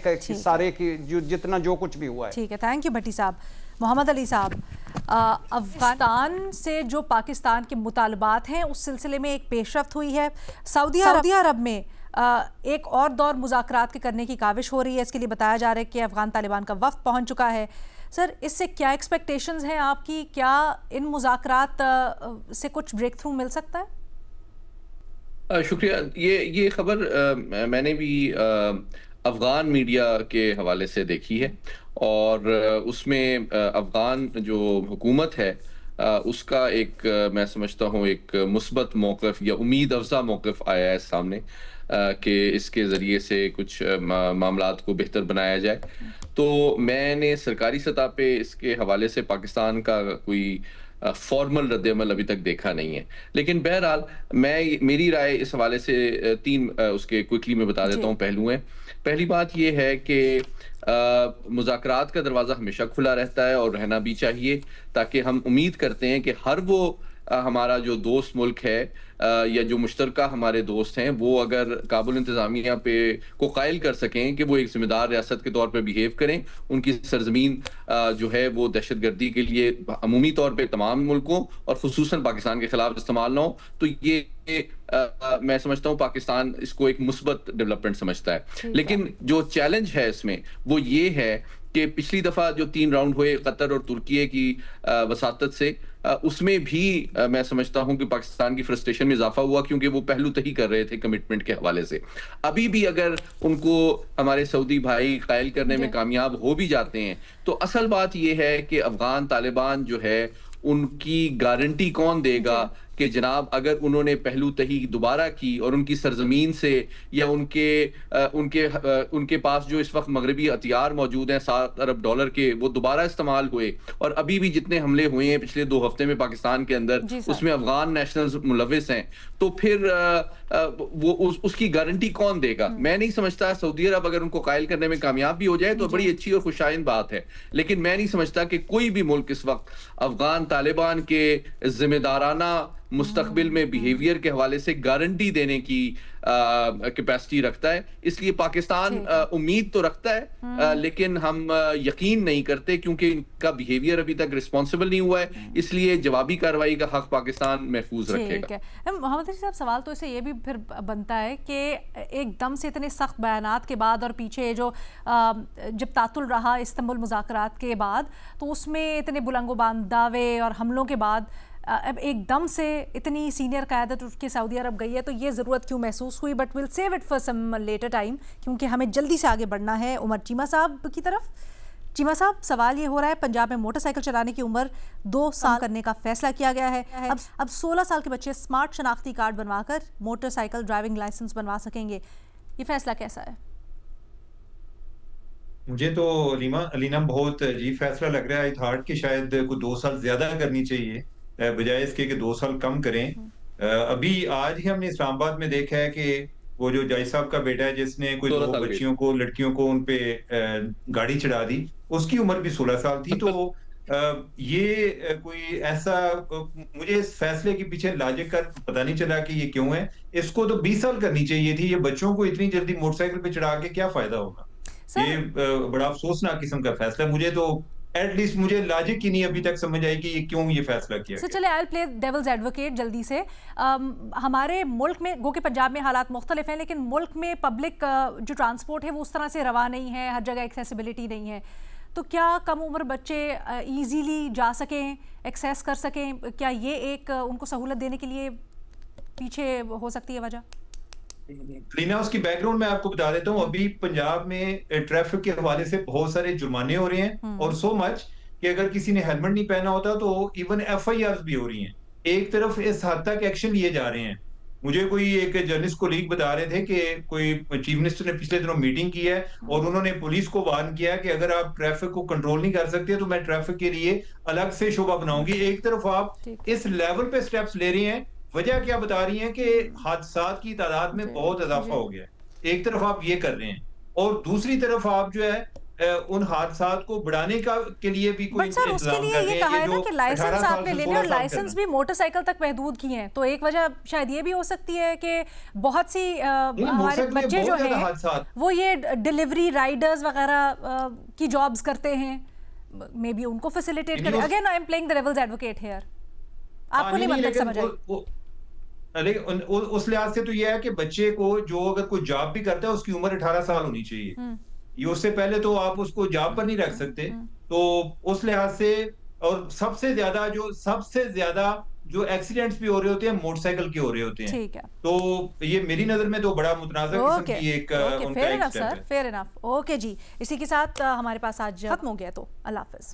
E: की जितना जो कुछ भी हुआ है। ठीक
A: है, थैंक यू भट्टी साहब। मोहम्मद अली साहब, अफगानिस्तान से जो पाकिस्तान के मुतालबात हैं उस सिलसिले में एक पेशरफ्त हुई है। सऊदी अरब में एक और दौर मुज़ाकरात के करने की काविश हो रही है। इसके लिए बताया जा रहा है कि अफगान तालिबान का वफ़द पहुंच चुका है। सर, इससे क्या एक्सपेक्टेशंस हैं आपकी? क्या इन मुज़ाकरात से कुछ ब्रेक थ्रू मिल सकता है?
C: शुक्रिया। ये खबर मैंने भी अफगान मीडिया के हवाले से देखी है और उसमें अफगान जो हुकूमत है उसका एक मैं समझता हूँ एक मुस्बत मौक़िफ़ या उम्मीद अफ़ज़ा मौक़िफ़ आया है सामने कि इसके ज़रिए से कुछ मामलात को बेहतर बनाया जाए। तो मैंने सरकारी सतह पे इसके हवाले से पाकिस्तान का कोई फॉर्मल रद्द-ए-अमल अभी तक देखा नहीं है, लेकिन बहरहाल मेरी राय इस हवाले से 3 उसके क्विकली मैं बता देता हूँ पहलू हैं। पहली बात ये है कि मुज़ाकरात का दरवाज़ा हमेशा खुला रहता है और रहना भी चाहिए, ताकि हम उम्मीद करते हैं कि हर वो हमारा जो दोस्त मुल्क है या जो मुश्तरका हमारे दोस्त हैं वो अगर काबुल इंतज़ामिया पे को कायल कर सकें कि वो एक ज़िम्मेदार रियासत के तौर पे बिहेव करें, उनकी सरजमीन जो है वो दहशतगर्दी के लिए अमूमी तौर पे तमाम मुल्कों और खुसूसन पाकिस्तान के खिलाफ इस्तेमाल ना हो, तो ये मैं समझता हूँ पाकिस्तान इसको एक मुस्बत डेवलपमेंट समझता है। लेकिन जो चैलेंज है इसमें वो ये है कि पिछली दफ़ा जो 3 राउंड हुए कतर और तुर्की की वसातत से, उसमें भी मैं समझता हूं कि पाकिस्तान की फ्रस्ट्रेशन में इजाफा हुआ, क्योंकि वो पहलू तही कर रहे थे कमिटमेंट के हवाले से। अभी भी अगर उनको हमारे सऊदी भाई कायल करने में कामयाब हो भी जाते हैं तो असल बात यह है कि अफगान तालिबान जो है उनकी गारंटी कौन देगा कि जनाब अगर उन्होंने पहलू तही दोबारा की और उनकी सरजमीन से या उनके पास जो इस वक्त मगरबी हथियार मौजूद हैं $7 अरब के, वो दोबारा इस्तेमाल हुए, और अभी भी जितने हमले हुए हैं पिछले 2 हफ्ते में पाकिस्तान के अंदर उसमें अफगान नेशनल्स मुलविस हैं, तो फिर वो उसकी गारंटी कौन देगा? मैं नहीं समझता। सऊदी अरब अगर उनको कायल करने में कामयाब भी हो जाए तो बड़ी अच्छी और खुशाइन बात है, लेकिन मैं नहीं समझता कि कोई भी मुल्क इस वक्त अफगान तालिबान के जिम्मेदाराना मुस्तकबिल में बिहेवियर के हवाले से गारंटी देने की कैपेसिटी रखता है। इसलिए पाकिस्तान उम्मीद तो रखता है लेकिन हम यकीन नहीं करते, क्योंकि इनका बिहेवियर अभी तक रिस्पॉन्सिबल नहीं हुआ है, इसलिए जवाबी कार्रवाई का हक पाकिस्तान महफूज रखेगा।
A: मोहम्मद अली साहब, सवाल तो इससे ये भी फिर बनता है कि एकदम से इतने सख्त बयानात के बाद और पीछे जो जब तातुल रहा इस्तांबुल मुज़ाकरात के बाद, तो उसमें इतने बुलंदोबांद दावे और हमलों के बाद अब एकदम से इतनी सीनियर क़यादत उठ के सऊदी अरब गई है, तो ये ज़रूरत क्यों महसूस हुई? But will save it for some later time, क्योंकि हमें जल्दी से आगे बढ़ना है उमर चीमा साहब की तरफ। चीमा साहब, सवाल ये हो रहा है, पंजाब में मोटरसाइकिल चलाने की उम्र 2 साल करने का फैसला किया गया है। अब 16 साल के बच्चे स्मार्ट शनाख्ती कार्ड बनवाकर मोटरसाइकिल ड्राइविंग लाइसेंस बनवा सकेंगे। ये फैसला कैसा है?
B: मुझे तो अलीना बहुत अजीब फैसला लग रहा है। आई थॉट कि शायद को 2 साल ज्यादा करनी चाहिए बजाय इसके कि 2 साल कम करें। अभी आज ही हमने इस्लामाबाद में देखा है कि वो जो जज साहब का बेटा है जिसने कोई 2 बच्चियों को लड़कियों को उन पे गाड़ी चढ़ा दी, उसकी उम्र भी 16 साल थी। तो ये कोई ऐसा मुझे इस फैसले के पीछे लॉजिक का पता नहीं चला कि ये क्यों है। इसको तो 20 साल करनी चाहिए थी। ये बच्चों को इतनी जल्दी मोटरसाइकिल पे चढ़ा के क्या फायदा होगा? ये बड़ा अफसोसनाक किस्म का फैसला। मुझे तो एटलीस्ट मुझे लॉजिक ही नहीं अभी तक समझ आई कि ये क्यों ये फैसला किया गया।
A: चले, I will play devil's advocate जल्दी से। हमारे मुल्क में, गो के पंजाब में हालात मुख्तलिफ हैं, लेकिन मुल्क में पब्लिक जो ट्रांसपोर्ट है वो उस तरह से रवा नहीं है, हर जगह एक्सेसिबिलिटी नहीं है। तो क्या कम उम्र बच्चे ईजीली जा सकें, एक्सेस कर सकें? क्या ये एक उनको सहूलत देने के लिए पीछे हो सकती है वजह?
B: लीना, उसकी बैकग्राउंड मैं आपको बता देता हूँ। अभी पंजाब में ट्रैफिक के हवाले से बहुत सारे जुर्माने हो रहे हैं, और सो मच कि अगर किसी ने हेलमेट नहीं पहना होता तो इवन FIRs भी हो रही हैं। एक तरफ इस हद तक एक्शन लिए जा रहे हैं। मुझे कोई एक जर्नलिस्ट कोलीग बता रहे थे कि कोई चीफ मिनिस्टर ने पिछले दिनों मीटिंग की है और उन्होंने पुलिस को वार्न किया कि अगर आप ट्रैफिक को कंट्रोल नहीं कर सकते तो मैं ट्रैफिक के लिए अलग से शोबा बनाऊंगी। एक तरफ आप इस लेवल पे स्टेप्स ले रही हैं, वजह क्या बता रही हैं कि हादसात की तादाद में बहुत इजाफा हो गया है। एक तरफ आप ये कर रहे हैं और दूसरी तरफ आप जो है उन हादसात को बढ़ाने के लिए भी कोई
A: सर उसके लिए ये कहा है ना कि लाइसेंस आपने लेने और लाइसेंस भी मोटरसाइकिल तक महदूद किए हैं, तो एक वजह शायद ये भी हो सकती है कि बहुत सी हमारे बच्चे जो हैं वो ये डिलीवरी राइडर्स वगैरह की जॉब्स करते हैं, मे बी उनको फैसिलिटेट करें। Again I am playing the devil's advocate here, आपको नहीं मतलब समझ आई।
B: लेकिन उस लिहाज से तो ये है कि बच्चे को जो अगर कोई जॉब भी करता है उसकी उम्र 18 साल होनी चाहिए, ये उससे पहले तो आप उसको जॉब पर नहीं रख सकते। तो उस लिहाज से, और सबसे ज्यादा जो एक्सीडेंट्स भी हो रहे होते हैं मोटरसाइकिल के हो रहे होते हैं। ठीक है, तो ये मेरी नजर में तो बड़ा मुतनाज़ा किस्म की एक
A: fair enough sir, fair enough. Okay जी, इसी के साथ हमारे पास आज खत्म हो गया, तो अल्लाह हाफिज।